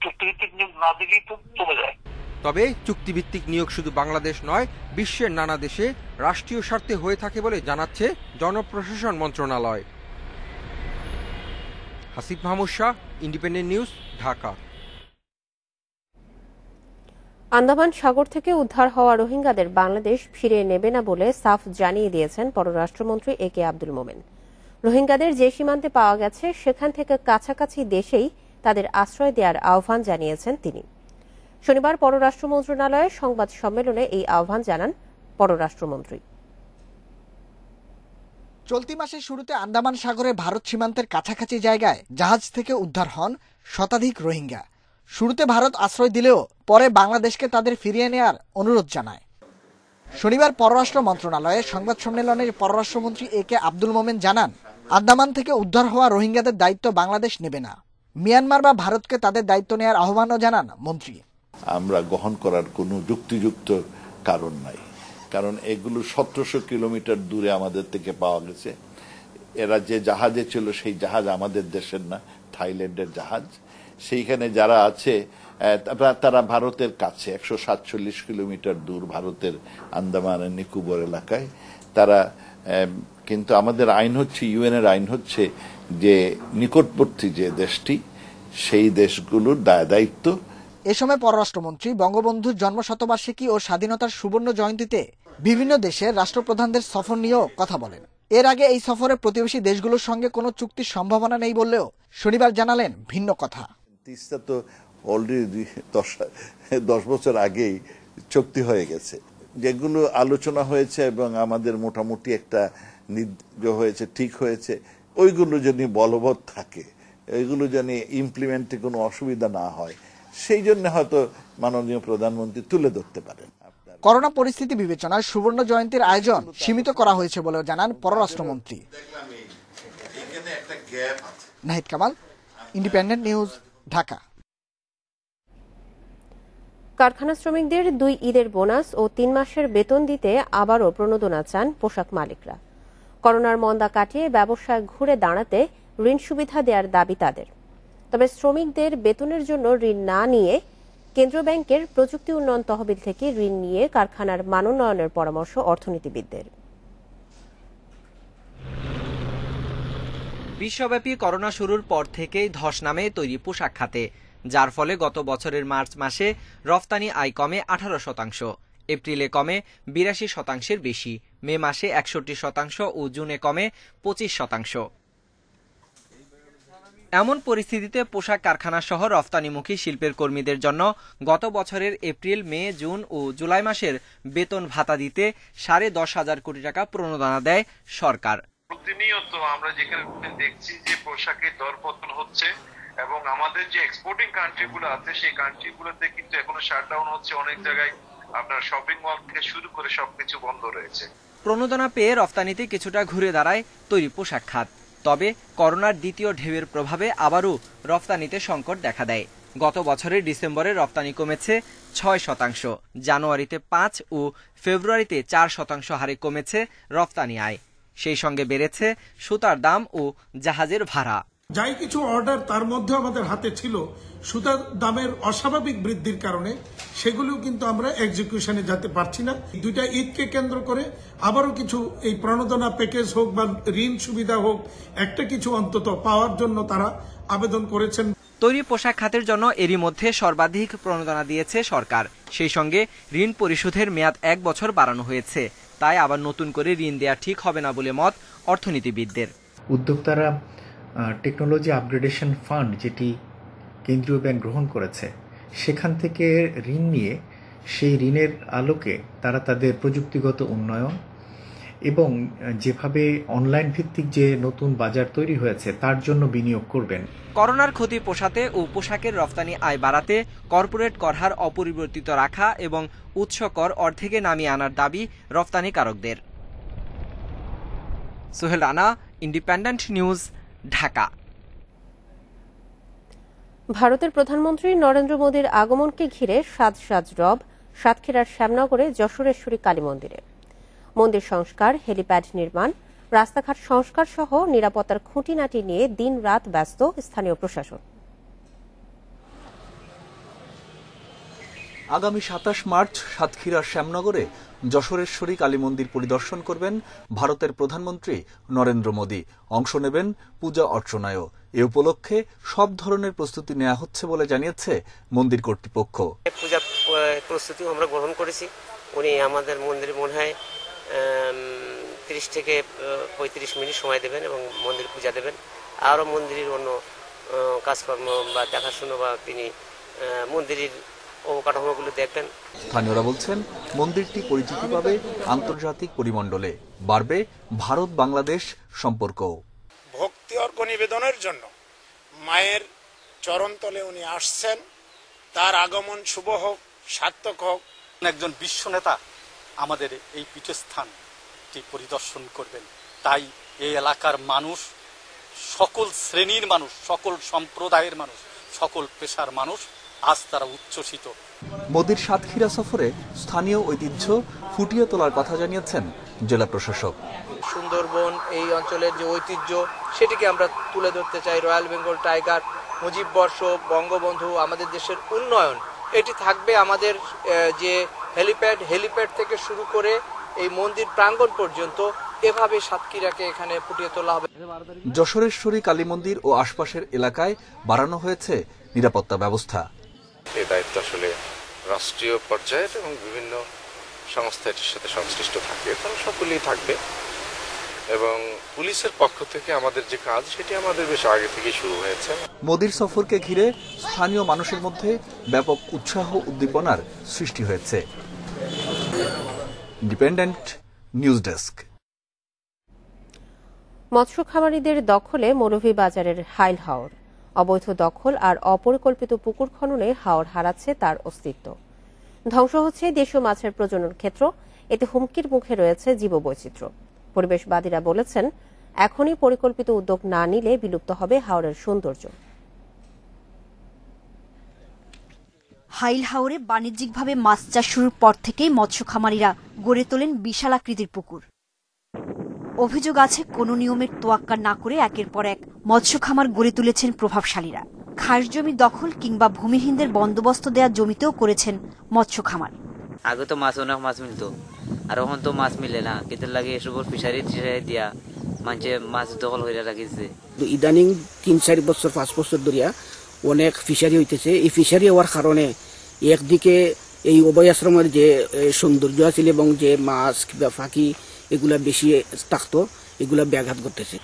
[SPEAKER 3] চুক্তিভিত্তিক নিয়োগ না দিলেই তো চলে যায়।
[SPEAKER 25] তবে চুক্তিভিত্তিক নিয়োগ শুধু বাংলাদেশ নয়, বিশ্বের নানা দেশে রাষ্ট্রীয় স্বার্থে হয়ে থাকে বলে জানাচ্ছে জনপ্রশাসন মন্ত্রণালয়। Hasib Mahmud Shah, Independent News, Dhaka.
[SPEAKER 1] আন্দামান সাগর থেকে উদ্ধার হওয়া রোহিঙ্গাদের বাংলাদেশ ফিরিয়ে নেবে না বলে সাফ জানিয়ে দিয়েছেন পররাষ্ট্রমন্ত্রী এ.কে আব্দুল মোমেন। রোহিঙ্গাদের যে সীমান্তে পাওয়া গেছে সেখান থেকে কাছাকাছি দেশেই তাদের আশ্রয় দেওয়ার আহ্বান জানিয়েছেন তিনি। শনিবার পররাষ্ট্র মন্ত্রণালয়ে সংবাদ সম্মেলনে এই আহ্বান জানান পররাষ্ট্রমন্ত্রী।
[SPEAKER 4] চলতি মাসের শুরুতে আন্দামান সাগরে ভারত সীমান্তের কাছাকাছি জায়গায় জাহাজ থেকে উদ্ধার হন শতাধিক রোহিঙ্গা। শুরুতে ভারত আশ্রয় দিলেও পরে বাংলাদেশকে তাদের ফিরিয়ে নেয়ার অনুরোধ জানায়। শনিবার পররাষ্ট্র মন্ত্রণালয়ে সংবাদ সম্মেলনে পররাষ্ট্রমন্ত্রী এ.কে আব্দুল মোমেন জানান, আন্দামান থেকে উদ্ধার হওয়া রোহিঙ্গাদের দায়িত্ব বাংলাদেশ নেবে না। মিয়ানমার বা ভারতকে তাদের দায়িত্ব নেয়ার আহ্বানও জানান মন্ত্রী।
[SPEAKER 5] আমরা গ্রহণ করার কোনো যুক্তিযুক্ত কারণ নাই, কারণ এগুলো 1700 কিলোমিটার দূরে আমাদের থেকে পাওয়া গেছে। এরা যে জাহাজে ছিল সেই জাহাজ আমাদের দেশের না, থাইল্যান্ডের জাহাজ। সেইখানে যারা আছে তারা ভারতের কাছে 147 কিলোমিটার দূর ভারতের আন্দামান নিকোবর এলাকায় তারা। কিন্তু আমাদের আইন হচ্ছে, ইউএনের আইন হচ্ছে যে নিকটবর্তী যে দেশটি সেই দেশগুলোর দায়িত্ব।
[SPEAKER 4] এ সময় পররাষ্ট্রমন্ত্রী বঙ্গবন্ধুর জন্মশতবার্ষিকী ও স্বাধীনতার সুবর্ণ জয়ন্তীতে বিভিন্ন দেশের রাষ্ট্রপ্রধানদের সফর নিয়েও কথা বলেন। এর আগে এই সফরে প্রতিবেশী দেশগুলোর সঙ্গে কোনো চুক্তির সম্ভাবনা নেই বললেও শনিবার জানালেন ভিন্ন কথা।
[SPEAKER 5] তিস্তা তো অলরেডি 10 বছর আগেই চুক্তি হয়ে গেছে। যেগুলো আলোচনা হয়েছে এবং আমাদের মোটামুটি একটা হয়েছে, ঠিক হয়েছে, ওইগুলো যদি বলবৎ থাকে, ওইগুলো যেন ইমপ্লিমেন্টে কোনো অসুবিধা না হয়, সেই জন্য হয়তো মাননীয় প্রধানমন্ত্রী তুলে ধরতে পারেন।
[SPEAKER 4] করোনা পরিস্থিতি বিবেচনায় সুবর্ণ জয়ন্তীর আয়োজন সীমিত করা হয়েছে বলেও জানান পররাষ্ট্রমন্ত্রী। Nahid Kamal, independent News, Dhaka.
[SPEAKER 1] কারখানা শ্রমিকদের 2 ঈদের বোনাস ও 3 মাসের বেতন দিতে আবারও প্রণোদনা চান পোশাক মালিকরা। করোনার মন্দা কাটিয়ে ব্যবসায় ঘুরে দাঁড়াতে ঋণ সুবিধা দেওয়ার দাবি তাদের। তবে শ্রমিকদের বেতনের জন্য ঋণ না নিয়ে কেন্দ্রীয় ব্যাংকের প্রযুক্তি উন্নয়ন তহবিল থেকে ঋণ নিয়ে কারখানার মানোন্নয়নের পরামর্শ অর্থনীতিবিদদের।
[SPEAKER 7] বিশ্বব্যাপী করোনা শুরুর পর থেকেই ধস নামে তৈরি পোশাক খাতে, যার ফলে গত বছরের মার্চ মাসে রফতানি আয় কমে 18%, এপ্রিলে কমে 82% বেশি, মে মাসে 61% ও জুনে কমে 25%। এমন পরিস্থিতিতে পোশাক কারখানা সহ রফতানিমুখী শিল্পের কর্মীদের জন্য গত বছরের এপ্রিল, মে, জুন ও জুলাই মাসের বেতন ভাতা দিতে 10.5 কোটি টাকা প্রণোদনা দেয় সরকার।
[SPEAKER 26] প্রতিনিয়ত আমরা যেখানে দেখছি যে পোশাকের দরপতন হচ্ছে এবং আমাদের যে এক্সপোর্টিং কান্ট্রিগুলো আছে সেই কান্ট্রিগুলোতে কিন্তু এখনো শাটডাউন হচ্ছে। অনেক জায়গায় আপনার শপিং মল থেকে শুরু করে সবকিছু বন্ধ রয়েছে।
[SPEAKER 7] প্রণোদনা পেয়ে রফতানিতে কিছুটা ঘুরে দাঁড়ায় তৈরি পোশাক খাত। তবে করোনার দ্বিতীয় ঢেউয়ের প্রভাবে আবারও রফতানিতে সংকট দেখা দেয়। গত বছরের ডিসেম্বরে রফতানি কমেছে 6%, জানুয়ারিতে 5 ও ফেব্রুয়ারিতে 4% হারে কমেছে রফতানি আয়। সেই সঙ্গে বেড়েছে সুতার দাম ও জাহাজের ভাড়া।
[SPEAKER 8] যাই কিছু অর্ডার তার মধ্যে আমাদের হাতে ছিল, সুতার দামের অস্বাভাবিক বৃদ্ধির কারণে সেগুলোও কিন্তু আমরা এক্সিকিউশনে যেতে পারছি না। দুইটা ঈদকে কেন্দ্র করে আবারও কিছু এই প্রণোদনা প্যাকেজ হোক বা ঋণ সুবিধা হোক, একটা কিছু অন্তত পাওয়ার জন্য তারা আবেদন করেছেন।
[SPEAKER 7] তৈরি পোশাক খাতের জন্য এরই মধ্যে সর্বাধিক প্রণোদনা দিয়েছে সরকার। সেই সঙ্গে ঋণ পরিশোধের মেয়াদ 1 বছর বাড়ানো হয়েছে। তাই আবার নতুন করে ঋণ দেয়া ঠিক হবে না বলে মত অর্থনীতিবিদদের।
[SPEAKER 9] উদ্যোক্তারা টেকনোলজি আপগ্রেডেশন ফান্ড যেটি কেন্দ্রীয় ব্যাংক গ্রহণ করেছে, সেখান থেকে ঋণ নিয়ে সেই ঋণের আলোকে তারা তাদের প্রযুক্তিগত উন্নয়ন এবং যেভাবে অনলাইন ভিত্তিক যে নতুন বাজার তৈরি হয়েছে তার জন্য বিনিয়োগ করবেন।
[SPEAKER 7] করোনার ক্ষতি পোষাতে ও পোশাকের রফতানি আয় বাড়াতে কর্পোরেট কর হার অপরিবর্তিত রাখা এবং উৎস কর অর্ধেকে নামিয়ে আনার দাবি রফতানিকারকদের। Sohel Rana, Independent News, Dhaka.
[SPEAKER 1] ভারতের প্রধানমন্ত্রী নরেন্দ্র মোদীর আগমনকে ঘিরে সাজ রব সাতক্ষীরার শ্যামনগরে যশোরেশ্বরী কালী মন্দিরে। মন্দির সংস্কার, হেলিপ্যাড নির্মাণ, রাস্তাঘাট সংস্কার সহ নিরাপত্তার খুঁটিনাটি নিয়ে দিন রাত ব্যস্ত স্থানীয় প্রশাসন।
[SPEAKER 10] আগামী 27 মার্চ সাতক্ষীরার শ্যামনগরে যশোরেশ্বরী কালী মন্দির পরিদর্শন করবেন ভারতের প্রধানমন্ত্রী নরেন্দ্র মোদী। অংশ নেবেন পূজা অর্চনায়ও। এ উপলক্ষে সব ধরনের প্রস্তুতি নেওয়া হচ্ছে বলে জানিয়েছে মন্দির কর্তৃপক্ষ।
[SPEAKER 12] পূজা প্রস্তুতি আমরা গ্রহণ করেছি। উনি আমাদের মন্দিরে মনে হয় 30 থেকে 35 মিনিট সময় দেবেন এবং মন্দির পূজা দেবেন। আরও মন্দিরের অন্য কাজকর্ম বা দেখাশুনো বা তিনি মন্দিরের অবকাঠামোগুলো দেখবেন।
[SPEAKER 10] স্থানীয়রা বলছেন মন্দিরটি পরিচিতি পাবে আন্তর্জাতিক পরিমণ্ডলে, বাড়বে ভারত বাংলাদেশ সম্পর্ক।
[SPEAKER 13] ভক্তি অর্ঘ্য নিবেদনের জন্য মায়ের চরণতলে উনি আসছেন। তার আগমন শুভ হোক, সার্থক হোক।
[SPEAKER 14] একজন বিশ্ব নেতা আমাদের এই পীঠস্থানটি পরিদর্শন করবেন, তাই এই এলাকার মানুষ, সকল শ্রেণীর মানুষ, সকল সম্প্রদায়ের মানুষ, সকল পেশার মানুষ আজ তারা উচ্ছ্বসিত।
[SPEAKER 10] মোদীর সাতক্ষীরা সফরে স্থানীয় ঐতিহ্য ফুটিয়ে তোলার কথা জানিয়েছেন জেলা প্রশাসক।
[SPEAKER 27] সুন্দরবন এই অঞ্চলের যে ঐতিহ্য সেটিকে আমরা তুলে ধরতে চাই। রয়্যাল বেঙ্গল টাইগার, মুজিব বর্ষ, বঙ্গবন্ধু, আমাদের দেশের উন্নয়ন, এটি থাকবে আমাদের যে হেলিপ্যাড থেকে শুরু করে এই মন্দির প্রাঙ্গণ পর্যন্ত এভাবে সাতক্ষীরাকে এখানে ফুটিয়ে তোলা হবে।
[SPEAKER 10] যশোরেশ্বরী কালী মন্দির ও আশপাশের এলাকায় বাড়ানো হয়েছে নিরাপত্তা ব্যবস্থা।
[SPEAKER 28] এই দায়িত্ব আসলে রাষ্ট্রীয় পর্যায়ে এবং বিভিন্ন সংস্থা এটির সাথে সংশ্লিষ্ট থাকে, তারা সকলেই থাকবে এবং পুলিশের পক্ষ থেকে আমাদের যে কাজ সেটি আমাদের বেশ আগে থেকে শুরু হয়েছে।
[SPEAKER 10] মোদীর সফরকে ঘিরে স্থানীয় মানুষের মধ্যে ব্যাপক উৎসাহ উদ্দীপনার সৃষ্টি হয়েছে। Independent news desk.
[SPEAKER 1] মৎস্য খামারিদের দখলে মৌলভীবাজারের হাইল হাওর। অবৈধ দখল আর অপরিকল্পিত পুকুর খননে হাওর হারাচ্ছে তার অস্তিত্ব। ধ্বংস হচ্ছে দেশীয় মাছের প্রজনন ক্ষেত্র। এতে হুমকির মুখে রয়েছে জীববৈচিত্র্য। পরিবেশবাদীরা বলেছেন, এখনই পরিকল্পিত উদ্যোগ না নিলে বিলুপ্ত হবে হাওরের সৌন্দর্য।
[SPEAKER 29] হাইল হাওরে বাণিজ্যিকভাবে মাছ চাষ শুরুর পর থেকেই মৎস্য খামারিরা গড়ে তোলেন বিশাল আকৃতির পুকুর। অভিযোগ আছে, কোনো নিয়মের তোয়াক্কা না করে একের পর এক মৎস্য খামার গড়ে তুলেছেন প্রভাবশালীরা। খাস জমি দখল কিংবা ভূমিহীনদের বন্দোবস্ত দেওয়া জমিতেও করেছেন মৎস্য খামার।
[SPEAKER 30] আগে তো অনেক মাছ মিলতো, আর এখন তো মাছ মিলে না। কেদের লাগে এসব ফিশারি দিয়া মানুষে মাছ দখল হয়ে রাখিছে।
[SPEAKER 31] ইদানিং 3-4 বছর 5 বছর ধরিয়া অনেক ফিশারি হইতেছে। এই ফিশারি হওয়ার কারণে একদিকে এই অভয় আশ্রমের যে সৌন্দর্য আছে এবং যে মাছ কিংবা ফাঁকি এগুলা বেশি থাকতো, এগুলা ব্যাঘাত করতেছে।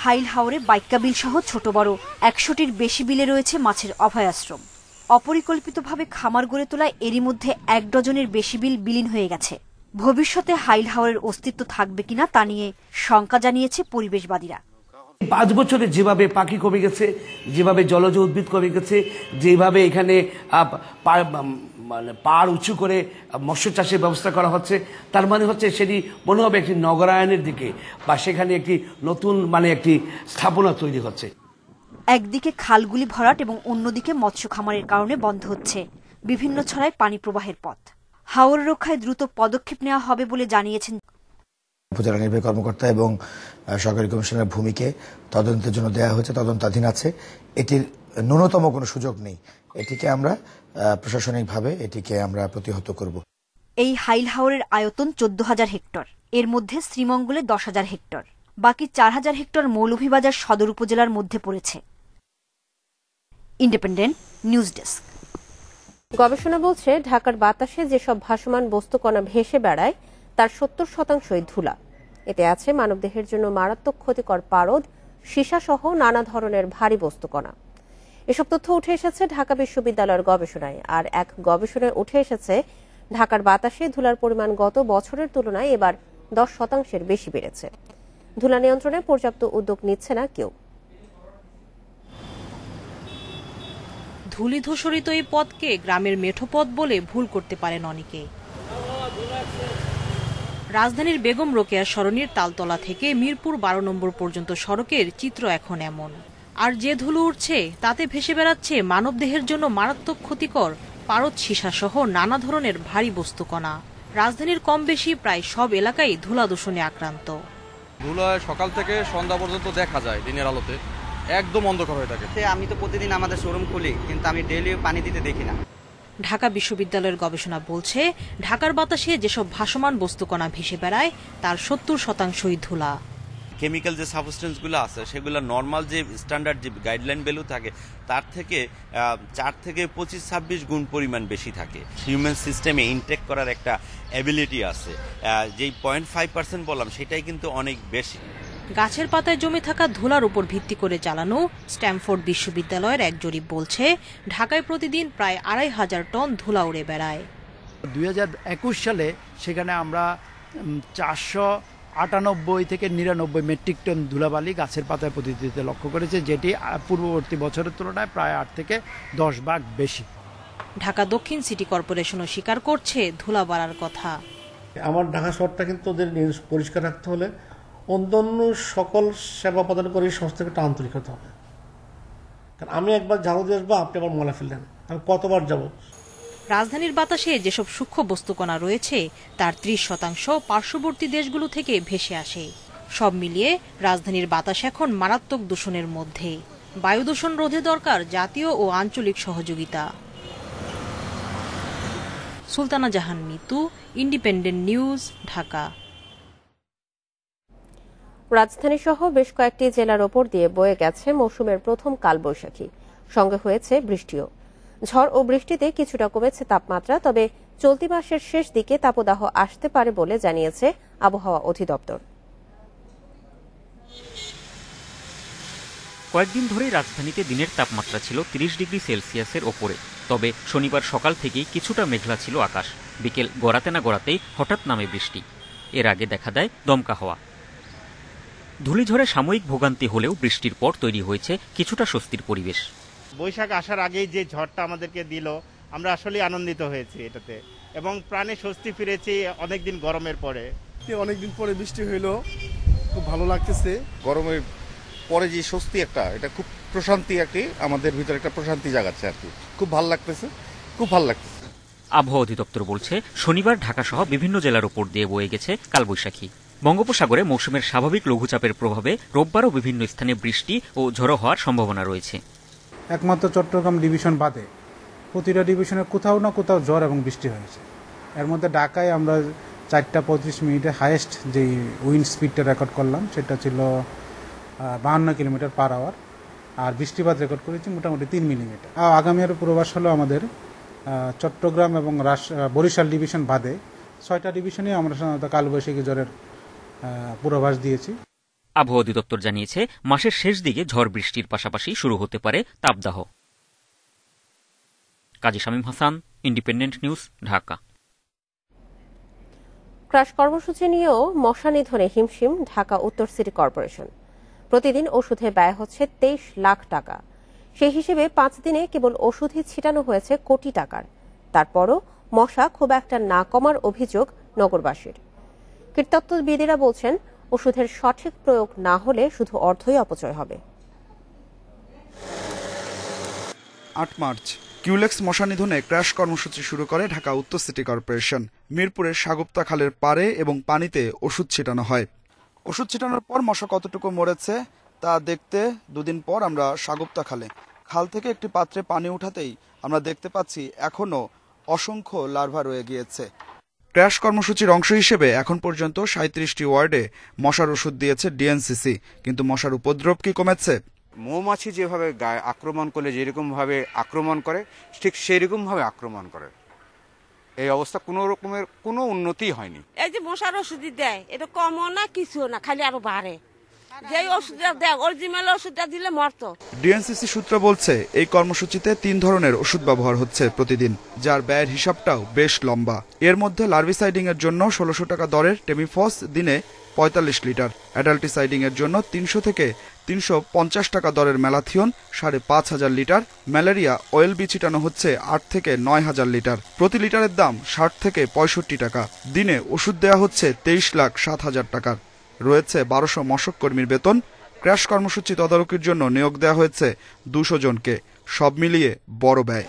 [SPEAKER 29] হাইল হাওরে বাইক্কা বিল সহ ছোট বড় 100টির বেশি বিলে রয়েছে মাছের অভয় আশ্রম। অপরিকল্পিতভাবে খামার গড়ে তোলায় এরই মধ্যে 1 ডজনের বেশি বিল বিলীন হয়ে গেছে। ভবিষ্যতে হাইল হাওরের অস্তিত্ব থাকবে কিনা তা নিয়ে শঙ্কা জানিয়েছে পরিবেশবাদীরা।
[SPEAKER 32] 5 বছরে যেভাবে পাখি কমে গেছে, যেভাবে জলজ উদ্ভিদ কমে গেছে, যেভাবে এখানে পাড় উঁচু করে মৎস্য চাষের ব্যবস্থা করা হচ্ছে, তার মানে হচ্ছে সেটি মনে হবে একটি নগরায়নের দিকে বা সেখানে একটি নতুন একটি স্থাপনা তৈরি হচ্ছে।
[SPEAKER 29] একদিকে খালগুলি ভরাট এবং অন্যদিকে মৎস্য খামারের কারণে বন্ধ হচ্ছে বিভিন্ন ছড়ায় পানি প্রবাহের পথ। হাওর রক্ষায় দ্রুত পদক্ষেপ নেওয়া হবে বলে জানিয়েছেন
[SPEAKER 6] উপজেলা নির্বাহী কর্মকর্তা এবং সরকারি কমিশনের ভূমিকে তদন্তের জন্য দেওয়া হয়েছে, তদন্তাধীন আছে। এটির ন্যূনতম কোনো সুযোগ নেই। এটিকে আমরা প্রশাসনিকভাবে এটিকে আমরা প্রতিহত করব।
[SPEAKER 29] এই হাইল হাওরের আয়তন 14,000 হেক্টর, এর মধ্যে শ্রীমঙ্গলে 10,000 হেক্টর, বাকি 4,000 হেক্টর মৌলভীবাজার সদর উপজেলার মধ্যে পড়েছে। Independent news desk.
[SPEAKER 1] গবেষণা বলছে ঢাকার বাতাসে যেসব ভাসমান বস্তুকণা ভেসে বেড়ায় তার 70% ধুলা। এতে আছে মানবদেহের জন্য মারাত্মক ক্ষতিকর পারদ, সীসা সহ নানা ধরনের ভারী বস্তুকণা। এসব তথ্য উঠে এসেছে ঢাকা বিশ্ববিদ্যালয়ের গবেষণায়। আর এক গবেষণায় উঠে এসেছে ঢাকার বাতাসে ধুলার পরিমাণ গত বছরের তুলনায় এবার 10% বেশি বেড়েছে। ধুলা নিয়ন্ত্রণে পর্যাপ্ত উদ্যোগ নিচ্ছে না কেউ।
[SPEAKER 11] ধূলিধূসরিত এই পথকে গ্রামের মেঠো পথ বলে ভুল করতে পারেন অনেকে। রাজধানীর বেগম রোকেয়া সরণির তালতলা থেকে মিরপুর 12 নম্বর পর্যন্ত সড়কের চিত্র এখন এমন। আর যে ধুলো উঠছে তাতে ভেসে বেড়াচ্ছে মানবদেহের জন্য মারাত্মক ক্ষতিকর পারদ, সীসা সহ নানা ধরনের ভারী বস্তুকণা। রাজধানীর কম বেশি প্রায় সব এলাকায় ধুলা দূষণে আক্রান্ত।
[SPEAKER 15] ধুলা সকাল থেকে সন্ধ্যা পর্যন্ত দেখা যায় দিনের আলোতে, একদম অন্ধকার হয়ে থাকে।
[SPEAKER 16] আমি তো প্রতিদিন আমাদের শোরুম খুলি, কিন্তু আমি ডেইলি পানি দিতে দেখি না।
[SPEAKER 11] ঢাকা বিশ্ববিদ্যালয়ের গবেষণা বলছে ঢাকার বাতাসে যেসব ভাসমান বস্তুকণা ভেসে বেড়ায় তার 70%ই ধুলা।
[SPEAKER 17] কেমিক্যাল যে সাবস্টেন্সগুলো আছে সেগুলো নর্মাল যে স্ট্যান্ডার্ড যে গাইডলাইন ভ্যালু থাকে তার থেকে 4 থেকে 25-26 গুণ পরিমাণ বেশি থাকে। হিউম্যান সিস্টেমে ইনটেক করার একটা অ্যাবিলিটি আছে, যেই 0.5% বললাম সেটাই কিন্তু অনেক বেশি।
[SPEAKER 11] গাছের পাতায় জমে থাকা ধুলার উপর ভিত্তি করে চালানো স্ট্যামফোর্ড বিশ্ববিদ্যালয়ের এক জরিপ বলছে ঢাকায় প্রতিদিন প্রায় 2,500 টন ধুলা উড়ে বেড়ায়।
[SPEAKER 18] 2021 সালে সেখানে আমরা 498 থেকে 99 মেট্রিক টন ধুলাবালি গাছের পাতায় পতিত লক্ষ্য করেছে, যেটি পূর্ববর্তী বছরের তুলনায় প্রায় 8 থেকে 10 ভাগ বেশি।
[SPEAKER 11] ঢাকা দক্ষিণ সিটি কর্পোরেশনও স্বীকার করছে ধুলা বাড়ার কথা।
[SPEAKER 19] আমার ঢাকা শহরটা কিন্তু ওদের পরিষ্কার রাখতে হলে অন্যান্য সকল সেবা প্রদানকারী সংস্থাকে একটা আন্তরিক হতে হবে। কারণ আমি একবার ঝাড়ু দিয়ে আসবো, আপনি আবার ময়লা ফেললেন, আমি কতবার যাব।
[SPEAKER 11] রাজধানীর বাতাসে যেসব সূক্ষ্ম বস্তুকণা রয়েছে তার 30% পার্শ্ববর্তী দেশগুলো থেকে ভেসে আসে। সব মিলিয়ে রাজধানীর বাতাস এখন মারাত্মক দূষণের মধ্যে। বায়ু দূষণ রোধে দরকার জাতীয় ও আঞ্চলিক সহযোগিতা। সুলতানা জাহান মিতু, ইন্ডিপেন্ডেন্ট নিউজ, ঢাকা।
[SPEAKER 1] রাজধানী সহ বেশ কয়েকটি জেলার ওপর দিয়ে বয়ে গেছে মৌসুমের প্রথম কালবৈশাখী, সঙ্গে হয়েছে বৃষ্টিও। ঝড় ও বৃষ্টিতে কিছুটা কমেছে তাপমাত্রা, তবে চলতি মাসের শেষ দিকে তাপদাহ আসতে পারে বলে জানিয়েছে আবহাওয়া অধিদপ্তর।
[SPEAKER 20] কয়েকদিন ধরেই রাজধানীতে দিনের তাপমাত্রা ছিল 30 ডিগ্রি সেলসিয়াসের ওপরে। তবে শনিবার সকাল থেকেই কিছুটা মেঘলা ছিল আকাশ। বিকেল গড়াতে না গড়াতেই হঠাৎ নামে বৃষ্টি। এর আগে দেখা দেয় দমকা হাওয়া। ধূলিঝড়ে সাময়িক ভোগান্তি হলেও বৃষ্টির পর তৈরি হয়েছে কিছুটা স্বস্তির পরিবেশ।
[SPEAKER 21] বৈশাখ আসার আগেই যে ঝড়টা আমাদেরকে দিল, আমরা আসলে আনন্দিত হয়েছি এটাতে, এবং প্রাণে স্বস্তি ফিরেছি অনেকদিন গরমের পরে।
[SPEAKER 22] অনেকদিন পরে বৃষ্টি হইলো, খুব ভালো লাগতেছে।
[SPEAKER 23] গরমের পরে যে স্বস্তি একটা, এটা খুব প্রশান্তি, একটি আমাদের ভিতরে একটা প্রশান্তি জাগাচ্ছে আর কি। খুব ভালো লাগতেছে, খুব ভালো লাগতেছে।
[SPEAKER 20] আবহাওয়া অধিদপ্তর বলছে শনিবার ঢাকা সহ বিভিন্ন জেলার উপর দিয়ে বয়ে গেছে কালবৈশাখী। বঙ্গোপসাগরে মৌসুমের স্বাভাবিক লঘুচাপের প্রভাবে রোববারও বিভিন্ন স্থানে বৃষ্টি ও ঝড়ো হওয়ার সম্ভাবনা রয়েছে।
[SPEAKER 24] একমাত্র চট্টগ্রাম ডিভিশন বাদে প্রতিটা ডিভিশনে কোথাও না কোথাও ঝড় এবং বৃষ্টি হয়েছে। এর মধ্যে ঢাকায় আমরা 4টা 35 মিনিটে হাইয়েস্ট যে উইন্ড স্পিডটা রেকর্ড করলাম সেটা ছিল 52 কিলোমিটার পার আওয়ার, আর বৃষ্টিপাত রেকর্ড করেছি মোটামুটি 3 মিলিমিটার। আগামী আরও পূর্বাভাস হলো আমাদের চট্টগ্রাম এবং বরিশাল ডিভিশন বাদে 6টা ডিভিশনে আমরা সাধারণত কালবৈশাখী ঝড়ের পূর্বাভাস দিয়েছি।
[SPEAKER 20] আবহাওয়া অধিদপ্তর জানিয়েছে মাসের শেষ দিকে ঝড় বৃষ্টির পাশাপাশি শুরু হতে পারে তাপদাহ। Kazi Shamim Hasan, Independent News, Dhaka.
[SPEAKER 1] Crash কর্মসূচি নিয়েও মশা নিধনে হিমশিম ঢাকা উত্তর সিটি কর্পোরেশন। প্রতিদিন ওষুধে ব্যয় হচ্ছে 23 লাখ টাকা। সেই হিসেবে 5 দিনে কেবল ওষুধই ছিটানো হয়েছে কোটি টাকার। তারপরও মশা খুব একটা না কমার অভিযোগ নগরবাসীর। কীটতত্ত্ববিদেরা বলছেন ওষুধের সঠিক প্রয়োগ না হলে শুধু অর্থই অপচয় হবে।
[SPEAKER 33] 8 মার্চ
[SPEAKER 2] কিউলেক্স মশা নিধনে ক্র্যাশ কর্মসূচি শুরু করে ঢাকা উত্তর সিটি কর্পোরেশন। মিরপুরের সাগুপ্তা খালের পাড়ে এবং পানিতে ওষুধ ছিটানো হয়। ওষুধ ছিটানোর পর মশা কতটুকু মরেছে তা দেখতে দুদিন পর আমরা সাগুপ্তা খাল থেকে একটি পাত্রে পানি উঠাতেই আমরা দেখতে পাচ্ছি এখনো অসংখ্য লার্ভা রয়ে গিয়েছে। ক্র্যাশ কর্মসূচির অংশ হিসেবে এখন পর্যন্ত 37টি ওয়ার্ডে মশার ওষুধ দিয়েছে ডিএনসিসি, কিন্তু মশার উপদ্রব কি কমেছে?
[SPEAKER 3] মৌমাছি যেভাবে গায়ে আক্রমণ করলে যেরকম ভাবে আক্রমণ করে ঠিক সেই রকম ভাবে আক্রমণ করে। এই অবস্থা কোনো রকমের কোনো উন্নতি হয়নি।
[SPEAKER 4] এই যে মশার ওষুধ দেয় এটা কমও না কিছু না, খালি আরো বাড়ে। যে ওষুধটা দেয় অরিজিনাল ওষুধটা দিলে মরতো।
[SPEAKER 2] ডিএনসিসি সূত্র বলছে এই কর্মসূচিতে 3 ধরনের ওষুধ ব্যবহার হচ্ছে প্রতিদিন, যার ব্যয়ের হিসাবটাও বেশ লম্বা। এর মধ্যে লার্ভিসাইডিং এর জন্য 1600 টাকা দরের টেমিফস দিনে 45 লিটার, অ্যাডাল্টিসাইডিং এর জন্য 300 থেকে 350 টাকা দরের malathion 5500 litre, malaria oil B ছিটানো হচ্ছে 8 থেকে 9000 লিটার। প্রতি লিটারের দাম 60 থেকে 65 টাকা। দিনে ওষুধ দেওয়া হচ্ছে 23,07,000 টাকার। রয়েছে 1200 মশক কর্মীর বেতন। ক্র্যাশ কর্মসূচি তদারকির জন্য নিয়োগ দেওয়া হয়েছে 200 জনকে। সব মিলিয়ে বড় ব্যয়।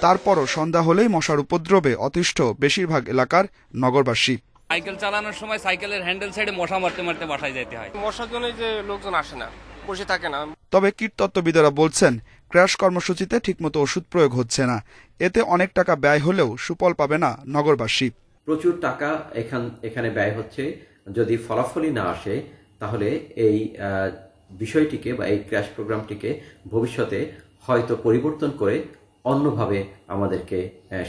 [SPEAKER 2] তারপরও সন্ধ্যা হলেই মশার উপদ্রবে অতিষ্ঠ বেশিরভাগ এলাকার নগরবাসী।
[SPEAKER 5] সাইকেল চালানোর সময় সাইকেলের হ্যান্ডেল সাইডে মশা মারতে মারতে বাসায় যেতে হয়।
[SPEAKER 7] মশার জন্য যে লোকজন আসে না, বসে থাকে না।
[SPEAKER 2] তবে কীটতত্ত্ববিদেরা বলছেন ক্র্যাশ কর্মসূচিতে ঠিকমতো ওষুধ প্রয়োগ হচ্ছে না। এতে অনেক টাকা ব্যয় হলেও সুফল পাবে না নগরবাসী।
[SPEAKER 8] প্রচুর টাকা এখানে ব্যয় হচ্ছে। যদি ফলাফলই না আসে তাহলে এই বিষয়টিকে বা এই ক্র্যাশ প্রোগ্রামটিকে ভবিষ্যতে হয়তো পরিবর্তন করে অন্যভাবে আমাদেরকে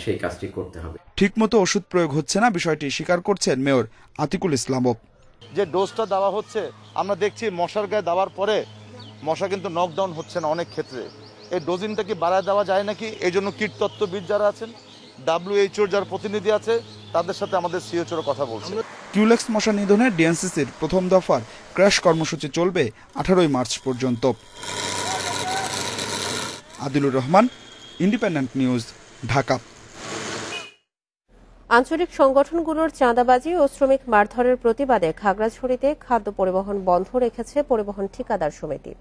[SPEAKER 8] সেই কাজটি করতে হবে।
[SPEAKER 2] ঠিকমতো ওষুধ প্রয়োগ হচ্ছে না বিষয়টি স্বীকার করছেন মেয়র আতিকুল ইসলামও।
[SPEAKER 23] যে ডোজটা দেওয়া হচ্ছে আমরা দেখছি মশার গায়ে দেওয়ার পরে মশা কিন্তু নকডাউন হচ্ছে না অনেক ক্ষেত্রে। এই ডোজিংটা কি বাড়ায় দেওয়া যায় নাকি? এই জন্য কীটতত্ত্ববিদ যারা আছেন, WHO যার প্রতিনিধি আছে, তাদের সাথে আমাদের সিএচওর কথা বলছে।
[SPEAKER 2] কিউলেক্স মশা নিধনে ডিএনসিসির প্রথম দফার ক্র্যাশ কর্মসূচি চলবে 18 মার্চ পর্যন্ত। Adilur Rahman, independent News, Dhaka.
[SPEAKER 1] আঞ্চলিক সংগঠনগুলোর চাঁদাবাজি ও শ্রমিক মারধরের প্রতিবাদে খাগড়াছড়িতে খাদ্য পরিবহন বন্ধ রেখেছে পরিবহন ঠিকাদার সমিতি।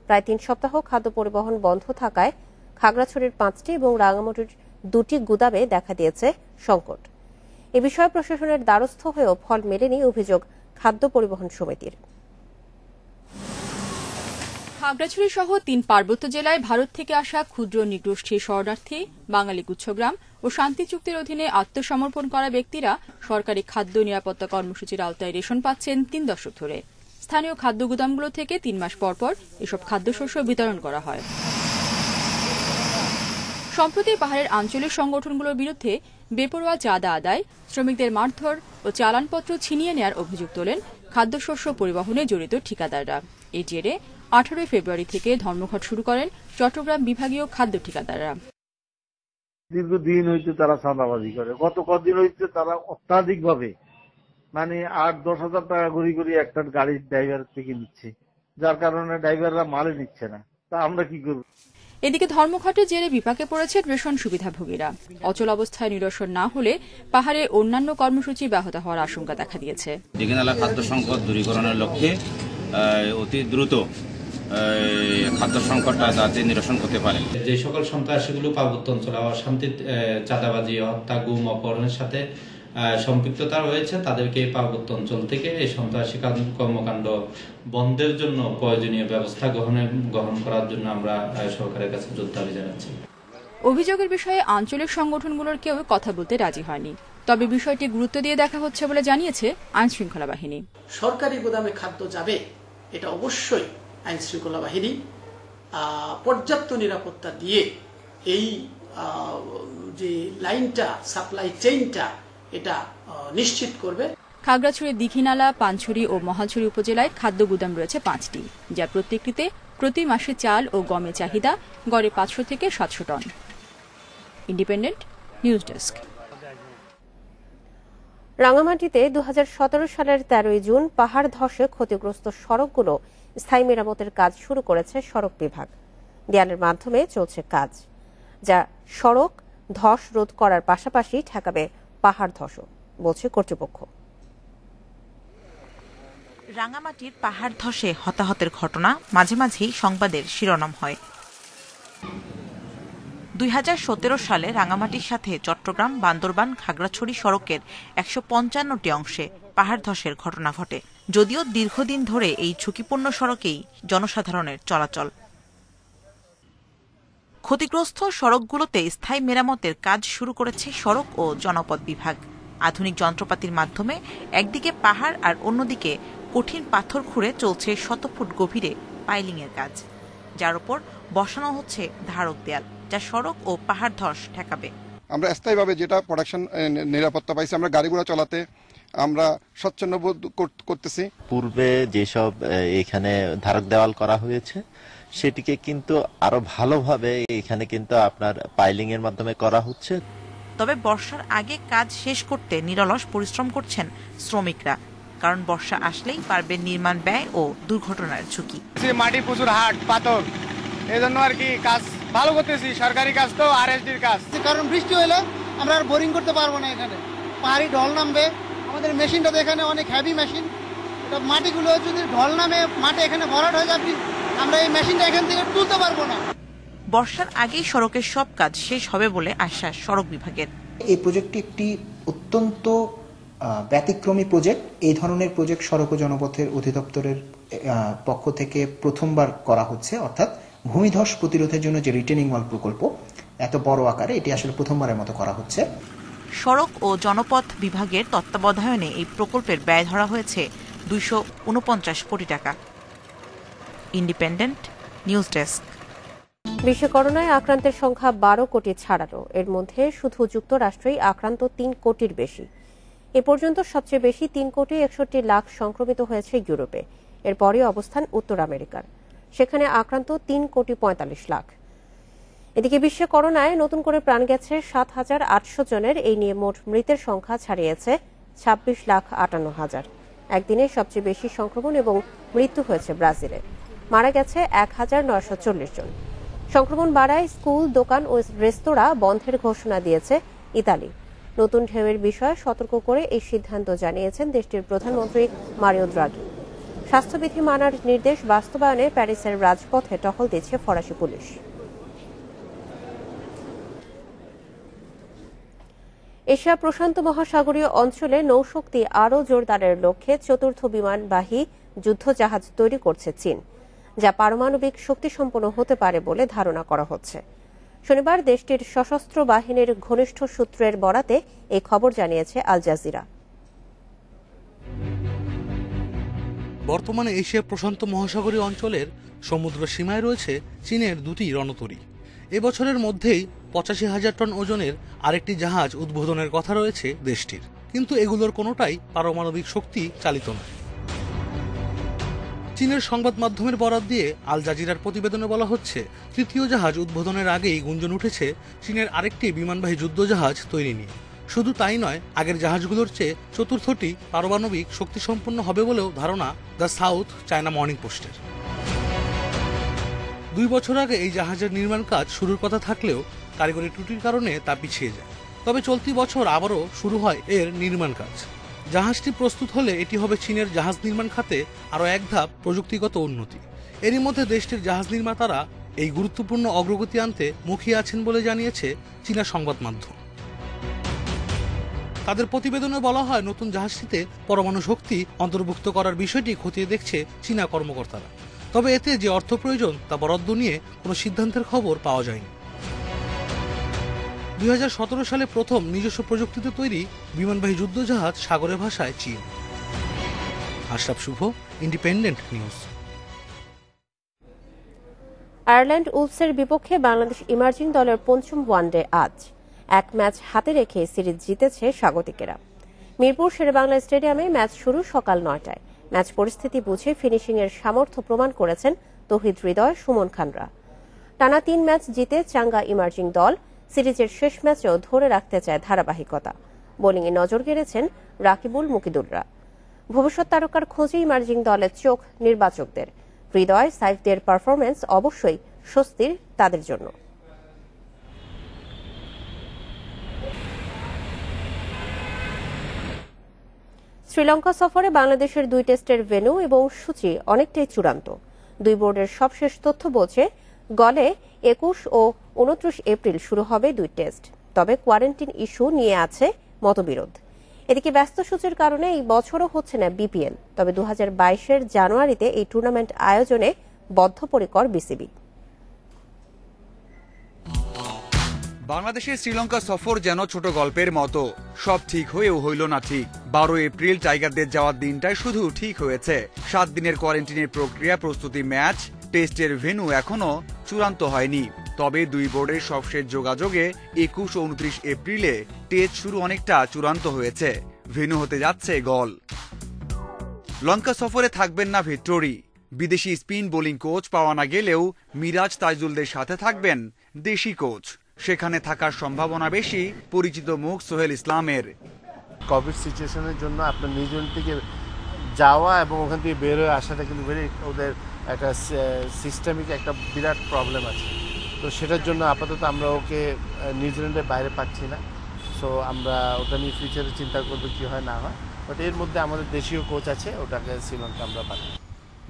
[SPEAKER 1] প্রায় 3 সপ্তাহ খাদ্য পরিবহন বন্ধ থাকায় খাগড়াছড়ির 5টি এবং রাঙামাটির 2টি গুদামে দেখা দিয়েছে সংকট। এ বিষয়ে প্রশাসনের দ্বারস্থ হয়েও ফল মেলেনি অভিযোগ খাদ্য পরিবহন সমিতির।
[SPEAKER 9] খাগড়াছড়ি সহ 3 পার্বত্য জেলায় ভারত থেকে আসা ক্ষুদ্র নৃগোষ্ঠীর শরণার্থী, বাঙালি গুচ্ছগ্রাম ও শান্তি চুক্তির অধীনে আত্মসমর্পণ করা ব্যক্তিরা সরকারি খাদ্য নিরাপত্তা কর্মসূচির আওতায় রেশন পাচ্ছেন 3 দশক ধরে। স্থানীয় খাদ্য গুদামগুলো থেকে 3 মাস পর পর এসব খাদ্যশস্য বিতরণ করা হয়। সম্প্রতি পাহাড়ের আঞ্চলিক সংগঠনগুলোর বিরুদ্ধে বেপরোয়া চাঁদা আদায়, শ্রমিকদের মারধর ও চালানপত্র ছিনিয়ে নেওয়ার অভিযোগ তোলেন খাদ্যশস্য পরিবহনে জড়িত ঠিকাদাররা। এই জেরে 18 ফেব্রুয়ারি থেকে ধর্মঘট শুরু করেন চট্টগ্রাম বিভাগীয় খাদ্য ঠিকাদাররা।
[SPEAKER 12] দীর্ঘদিন হইতে তারা চাঁদাবাজি করে। গত কদিন হইতে তারা অত্যাধিক ভাবে 8-10 হাজার টাকা করে একটা গাড়ির ড্রাইভার থেকে নিচ্ছে, যার কারণে ড্রাইভাররা মালে নিচ্ছে না। তা আমরা কি করব?
[SPEAKER 9] এদিকে ধর্মঘটের জেরে বিপাকে পড়েছে রেশন সুবিধাভোগীরা। অচল অবস্থায় নিরসন না হলে পাহাড়ে অন্যান্য কর্মসূচি ব্যাহত হওয়ার আশঙ্কা দেখা দিয়েছে।
[SPEAKER 13] দীঘিনালা খাদ্য সংকট দূরীকরণের লক্ষ্যে অতি দ্রুত খাদ্য সংকটটা যাতে নিরসন করতে পারে।
[SPEAKER 14] যে সকল সন্ত্রাসীগুলো পার্বত্য অঞ্চলে অশান্তি, চাঁদাবাজি, হত্যা, গুম, অপহরণের সাথে সম্পৃক্ততা রয়েছে, তাদেরকে পার্বত্য অঞ্চল থেকে এই সন্ত্রাসী কর্মকাণ্ড বন্ধের জন্য প্রয়োজনীয় ব্যবস্থা গ্রহণ করার জন্য আমরা সরকারের কাছে জোর দাবি জানাচ্ছি।
[SPEAKER 9] অভিযোগের বিষয়ে আঞ্চলিক সংগঠনগুলোর কেউ কথা বলতে রাজি হয়নি, তবে বিষয়টি গুরুত্ব দিয়ে দেখা হচ্ছে বলে জানিয়েছে আইন শৃঙ্খলা বাহিনী।
[SPEAKER 25] সরকারি গোদামে খাদ্য যাবে, এটা অবশ্যই আইন শৃঙ্খলা বাহিনী পর্যাপ্ত নিরাপত্তা দিয়ে এই যে লাইনটা, সাপ্লাই চেইনটা, এটা নিশ্চিত করবে।
[SPEAKER 9] খাগড়াছড়ি, দীঘিনালা, পানছড়ি ও মহালছড়ি উপজেলায় খাদ্য গুদাম রয়েছে 5টি, যার প্রত্যেকটিতে প্রতি মাসে চাল ও গমের চাহিদা গড়ে 500 থেকে 700 টন। Independent news desk.
[SPEAKER 1] রাঙামাটিতে 2017 সালের 13 জুন পাহাড় ধসে ক্ষতিগ্রস্ত সড়কগুলো স্থায়ী মেরামতের কাজ শুরু করেছে সড়ক বিভাগ। দেয়ালের মাধ্যমে চলছে কাজ, যা সড়ক ধস রোধ করার পাশাপাশি ঠেকাবে পাহাড় ধসও, বলছে কর্তৃপক্ষ।
[SPEAKER 26] রাঙামাটির পাহাড় ধসে হতাহতের ঘটনা মাঝে মাঝেই সংবাদের শিরোনাম হয়।
[SPEAKER 11] 2017 সালে রাঙামাটির সাথে চট্টগ্রাম বান্দরবান খাগড়াছড়ি সড়কের 155টি অংশে পাহাড় ধসের ঘটনা ঘটে। যদিও দীর্ঘদিন ধরে এই ঝুঁকিপূর্ণ সড়কেই জনসাধারণের চলাচল। ক্ষতিগ্রস্ত সড়কগুলোতে স্থায়ী মেরামতের কাজ শুরু করেছে সড়ক ও জনপথ বিভাগ। আধুনিক যন্ত্রপাতির মাধ্যমে একদিকে পাহাড় আর অন্যদিকে কঠিন পাথর খুঁড়ে চলছে শত ফুট গভীরে পাইলিংয়ের কাজ, যার উপর বসানো হচ্ছে ধারক দেয়াল, যা সড়ক ও পাহাড় ধস ঠেকাবে।
[SPEAKER 6] আমরা স্থায়ীভাবে যেটা প্রোডাকশন নিরাপত্তা পাইছি, আমরা গাড়িগুলো চলাতে আমরা স্বচ্ছন্দ করতেছি।
[SPEAKER 10] পূর্বে যেসব এখানে ধারক দেওয়াল করা হয়েছে সেটিকে কিন্তু আরো ভালোভাবে এখানে কিন্তু আপনার পাইলিং এর মাধ্যমে করা হচ্ছে।
[SPEAKER 11] তবে বর্ষার আগে কাজ শেষ করতে নিরলস পরিশ্রম করছেন শ্রমিকরা, কারণ বর্ষা আসলেই বাড়বে নির্মাণ ব্যয় ও দুর্ঘটনার ঝুঁকি।
[SPEAKER 22] মাটি প্রচুর হাট পাথর, এই জন্য আর কি কাজ ভালো করতেছি। সরকারি কাজ তো আরএসডির কাজ,
[SPEAKER 15] কারণ বৃষ্টি হলে আমরা আর বোরিং করতে পারবো না। এখানে পাহাড়ি ঢল নামবে, আমাদের মেশিনটা তো এখানে অনেক হেভি মেশিন, এটা মাটিগুলো যদি ঢল নামে মাটি এখানে ভরাট হয়ে যাবে, আমরা এই মেশিনটা এখান থেকে তুলতে পারবো না।
[SPEAKER 11] বর্ষার আগেই সড়কের সব কাজ শেষ হবে বলে আশ্বাস সড়ক বিভাগের।
[SPEAKER 16] এই প্রজেক্টটি একটি অত্যন্ত ব্যতিক্রমী প্রজেক্ট। এই ধরনের প্রজেক্ট সড়ক ও জনপথের অধিদপ্তরের পক্ষ থেকে প্রথমবার করা হচ্ছে, অর্থাৎ ভূমিধস প্রতিরোধের জন্য যে রিটেনিং ওয়াল প্রকল্প এত বড় আকারে, এটি আসলে প্রথমবারের মতো করা হচ্ছে।
[SPEAKER 11] সড়ক ও জনপথ বিভাগের তত্ত্বাবধানে এই প্রকল্পের ব্যয় ধরা হয়েছে 249 কোটি টাকা। Independent news desk.
[SPEAKER 1] বিশ্বে করোনায় আক্রান্তের সংখ্যা 12 কোটি ছাড়ালো। এর মধ্যে শুধু যুক্তরাষ্ট্রেই আক্রান্ত 3 কোটির বেশি। এ পর্যন্ত সবচেয়ে বেশি 3 কোটি 61 লাখ সংক্রমিত হয়েছে ইউরোপে। এরপরই অবস্থান উত্তর আমেরিকার, সেখানে আক্রান্ত 3 কোটি 45 লাখ। এদিকে বিশ্বে করোনায় নতুন করে প্রাণ গেছে 7,800 জনের। এই নিয়ে মোট মৃতের সংখ্যা ছাড়িয়েছে 26,58,000। একদিনে সবচেয়ে বেশি সংক্রমণ এবং মৃত্যু হয়েছে ব্রাজিলে, মারা গেছে 1,940 জন। সংক্রমণ বাড়ায় স্কুল, দোকান ও রেস্তোরাঁ বন্ধের ঘোষণা দিয়েছে ইতালি। নতুন ঢেউয়ের বিষয়ে সতর্ক করে এই সিদ্ধান্ত জানিয়েছেন দেশটির প্রধানমন্ত্রী মারিও দ্রাগি। স্বাস্থ্যবিধি মানার নির্দেশ বাস্তবায়নে প্যারিসের রাজপথে টহল দিচ্ছে ফরাসি পুলিশ। এশিয়া প্রশান্ত মহাসাগরীয় অঞ্চলে নৌশক্তি আরও জোরদারের লক্ষ্যে চতুর্থ বিমানবাহী যুদ্ধজাহাজ তৈরি করছে চীন, যা পারমাণবিক শক্তিসম্পন্ন হতে পারে বলে ধারণা করা হচ্ছে। শনিবার দেশটির সশস্ত্র বাহিনীর ঘনিষ্ঠ সূত্রের বরাতে এই খবর জানিয়েছে আল জাজিরা।
[SPEAKER 17] বর্তমানে এশিয়া প্রশান্ত মহাসাগরীয় অঞ্চলের সমুদ্র সীমায় রয়েছে চীনের 2টি রণতরী। এবছরের মধ্যেই 85,000 টন ওজনের আরেকটি জাহাজ উদ্বোধনের কথা রয়েছে দেশটির, কিন্তু এগুলোর কোনোটাই পারমাণবিক শক্তি চালিত নয়। চীনের সংবাদ মাধ্যমের বরাত দিয়ে আল জাজিরার প্রতিবেদনে বলা হচ্ছে, তৃতীয় জাহাজ উদ্বোধনের আগেই গুঞ্জন উঠেছে চীনের আরেকটি বিমানবাহী যুদ্ধজাহাজ তৈরি নিয়ে। শুধু তাই নয়, আগের জাহাজগুলোর চেয়ে চতুর্থটি পারমাণবিক শক্তিসম্পন্ন হবে বলেও ধারণা দ্য সাউথ চায়না মর্নিং পোস্টের। 2 বছর আগে এই জাহাজের নির্মাণ কাজ শুরুর কথা থাকলেও কারিগরি ত্রুটির কারণে তা পিছিয়ে যায়। তবে চলতি বছর আবারও শুরু হয় এর নির্মাণ কাজ। জাহাজটি প্রস্তুত হলে এটি হবে চীনের জাহাজ নির্মাণ খাতে আরও এক ধাপ প্রযুক্তিগত উন্নতি। এরই মধ্যে দেশটির জাহাজ নির্মাতারা এই গুরুত্বপূর্ণ অগ্রগতি আনতে মুখিয়ে আছেন বলে জানিয়েছে চীনা সংবাদ মাধ্যম। তাদের প্রতিবেদনে বলা হয়, নতুন জাহাজটিতে পরমাণু শক্তি অন্তর্ভুক্ত করার বিষয়টি খতিয়ে দেখছে চীনা কর্মকর্তারা। তবে এতে যে অর্থ প্রয়োজন তা বরাদ্দ নিয়ে কোনো সিদ্ধান্তের খবর পাওয়া যায়নি। 2017 সালে প্রথম নিজস্ব প্রযুক্তিতে তৈরি বিমানবাহী যুদ্ধজাহাজ সাগরে ভাসায় চীন। আশরাফ শুভ, ইন্ডিপেন্ডেন্ট নিউজ।
[SPEAKER 1] আয়ারল্যান্ড উলফসের বিপক্ষে বাংলাদেশ ইমার্জিং দলের 5ম ওয়ানডে আজ। 1 ম্যাচ হাতে রেখে সিরিজ জিতেছে স্বাগতিকেরা। মিরপুর শেরেবাংলা স্টেডিয়ামে ম্যাচ শুরু সকাল 9টায়। ম্যাচ পরিস্থিতি বুঝে ফিনিশিংয়ের সামর্থ্য প্রমাণ করেছেন তৌহিদ হৃদয়, সুমন খানরা। টানা 3 ম্যাচ জিতে চাঙ্গা ইমার্জিং দল সিরিজের শেষ ম্যাচেও ধরে রাখতে চায় ধারাবাহিকতা। বোলিংয়ে নজর কেড়েছেন রাকিবুল মুকিদুলরা। ভবিষ্যৎ তারকার খোঁজে ইমার্জিং দলের চোখ নির্বাচকদের। হৃদয়, সাইফদের পারফরম্যান্স অবশ্যই স্বস্তির তাদের জন্য। শ্রীলঙ্কা সফরে বাংলাদেশের 2 টেস্টের ভেন্যু এবং সূচি অনেকটাই চূড়ান্ত। 2 বোর্ডের সবশেষ তথ্য বলছে, গলে 21 ও 29 এপ্রিল শুরু হবে 2 টেস্ট। তবে কোয়ারেন্টাইন ইস্যু নিয়ে আছে মতবিরোধ। এদিকে ব্যস্ত সূচির কারণে এই বছরও হচ্ছে না বিপিএল। তবে 2022-এর জানুয়ারিতে এই টুর্নামেন্ট আয়োজনে বদ্ধপরিকর বিসিবি।
[SPEAKER 18] বাংলাদেশের শ্রীলঙ্কা সফর যেন ছোট গল্পের মতো, সব ঠিক হয়েও হইল না ঠিক। 12 এপ্রিল টাইগারদের যাওয়ার দিনটাই শুধু ঠিক হয়েছে। 7 দিনের কোয়ারেন্টাইনের প্রক্রিয়া, প্রস্তুতি, ম্যাচ, টেস্টের ভেন্যু এখনো চূড়ান্ত হয়নি। তবে দুই বোর্ডের সবশেষ যোগাযোগে 21 ও 29 এপ্রিলে টেস্ট শুরু অনেকটা চূড়ান্ত হয়েছে। ভেন্যু হতে যাচ্ছে গল। লঙ্কা সফরে থাকবেন না ভিক্টোরি। বিদেশি স্পিন বোলিং কোচ পাওয়া না গেলেও মিরাজ তাইজুলদের সাথে থাকবেন দেশি কোচ। সেখানে থাকার সম্ভাবনা বেশি পরিচিত মুখ সোহেল ইসলামের।
[SPEAKER 19] কোভিড সিচুয়েশনের জন্য আপনার নিউজিল্যান্ড থেকে যাওয়া এবং ওখান থেকে বের হয়ে আসাটা কিন্তু ওদের একটা সিস্টেমিক একটা বিরাট প্রবলেম আছে। তো সেটার জন্য আপাতত আমরা ওকে নিউজিল্যান্ডের বাইরে পাচ্ছি না। সো আমরা ওটা নিয়ে ফিউচারে চিন্তা করবো কি হয় না হয়। বাট এর মধ্যে আমাদের দেশীয় কোচ আছে, ওটাকে শ্রীলঙ্কা আমরা পাচ্ছি।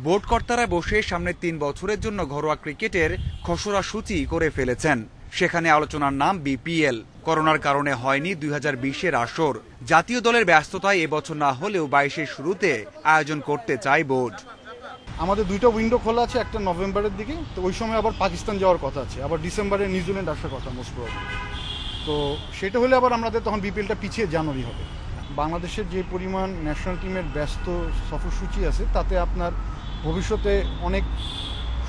[SPEAKER 18] বোর্ড কর্তারা বসে সামনের 3 বছরের জন্য ঘরোয়া ক্রিকেটের খসড়া সূচি করে ফেলেছেন। সেখানে আলোচনার নাম বিপিএল। করোনার কারণে হয়নি 2020-এর আসর। জাতীয় দলের ব্যস্ততায় এবছর না হলেও 22-এর শুরুতে আয়োজন করতে চায় বোর্ড।
[SPEAKER 20] আমাদের 2টা উইন্ডো খোলা আছে, একটা নভেম্বরের দিকে, তো ওই সময় আবার পাকিস্তান যাওয়ার কথা আছে, আবার ডিসেম্বরে নিউজিল্যান্ড আসার কথা মোস্ট প্রবাবলি। তো সেটা হলে আবার আমাদের তখন বিপিএলটা পিছিয়ে জানুয়ারি হবে। বাংলাদেশের যে পরিমাণ ন্যাশনাল টিমের ব্যস্ত সফরসূচি আছে, তাতে আপনার ভবিষ্যতে অনেক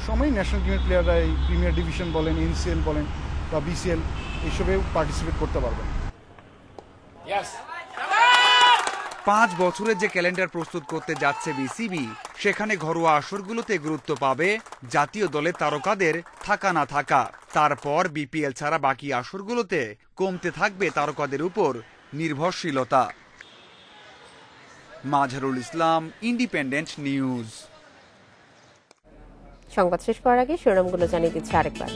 [SPEAKER 20] সময় ন্যাশনাল টিমের প্লেয়াররা এই প্রিমিয়ার ডিভিশন বলেন, এনসিএল বলেন বা বিসিএল এইসবেও পার্টিসিপেট করতে পারবেন।
[SPEAKER 18] 5 বছরের যে ক্যালেন্ডার প্রস্তুত করতে যাচ্ছে বিসিবি, সেখানে ঘরোয়া আসরগুলোতে গুরুত্ব পাবে জাতীয় দলের তারকাদের থাকা না থাকা। তারপর বিপিএল ছাড়া বাকি আসরগুলোতে কমতে থাকবে তারকাদের উপর নির্ভরশীলতা। Mazharul Islam, independent news.
[SPEAKER 1] সংবাদ শেষ করার আগে শিরোনামগুলো জানিয়ে দিচ্ছি আরেকবার।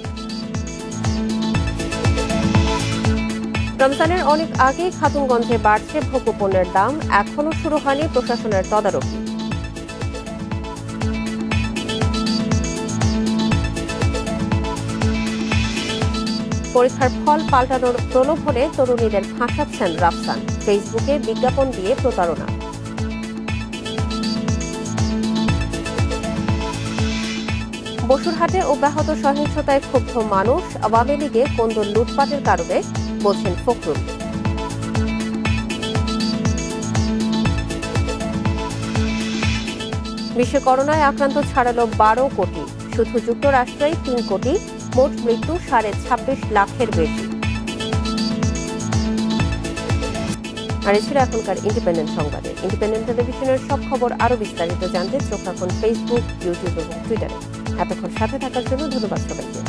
[SPEAKER 1] রমজানের অনেক আগেই খাতুনগঞ্জে বাড়ছে ভোগ্য পণ্যের দাম, এখনো শুরু হয়নি প্রশাসনের তদারকি। পরীক্ষার ফল পাল্টানোর প্রলোভনে তরুণীদের ফাঁসাচ্ছেন রাফসান, ফেসবুকে বিজ্ঞাপন দিয়ে প্রতারণা। বসুরহাটে অব্যাহত সহিংসতায় ক্ষুব্ধ মানুষ, আওয়ামী লীগে কোন্দল লুটপাটের কারণে বলছেন ফখরুল। বিশ্বে করোনায় আক্রান্ত ছাড়ালো 12 কোটি, শুধু যুক্তরাষ্ট্রেই 3 কোটি, মোট মৃত্যু 26.5 লাখের বেশি। আর এই ছিল এখনকার ইন্ডিপেন্ডেন্ট সংবাদে। ইন্ডিপেন্ডেন্ট টেলিভিশনের সব খবর আরো বিস্তারিত জানতে চোখ রাখুন ফেসবুক, ইউটিউব এবং টুইটারে। এতক্ষণ সাথে থাকার জন্য ধন্যবাদ সবাইকে।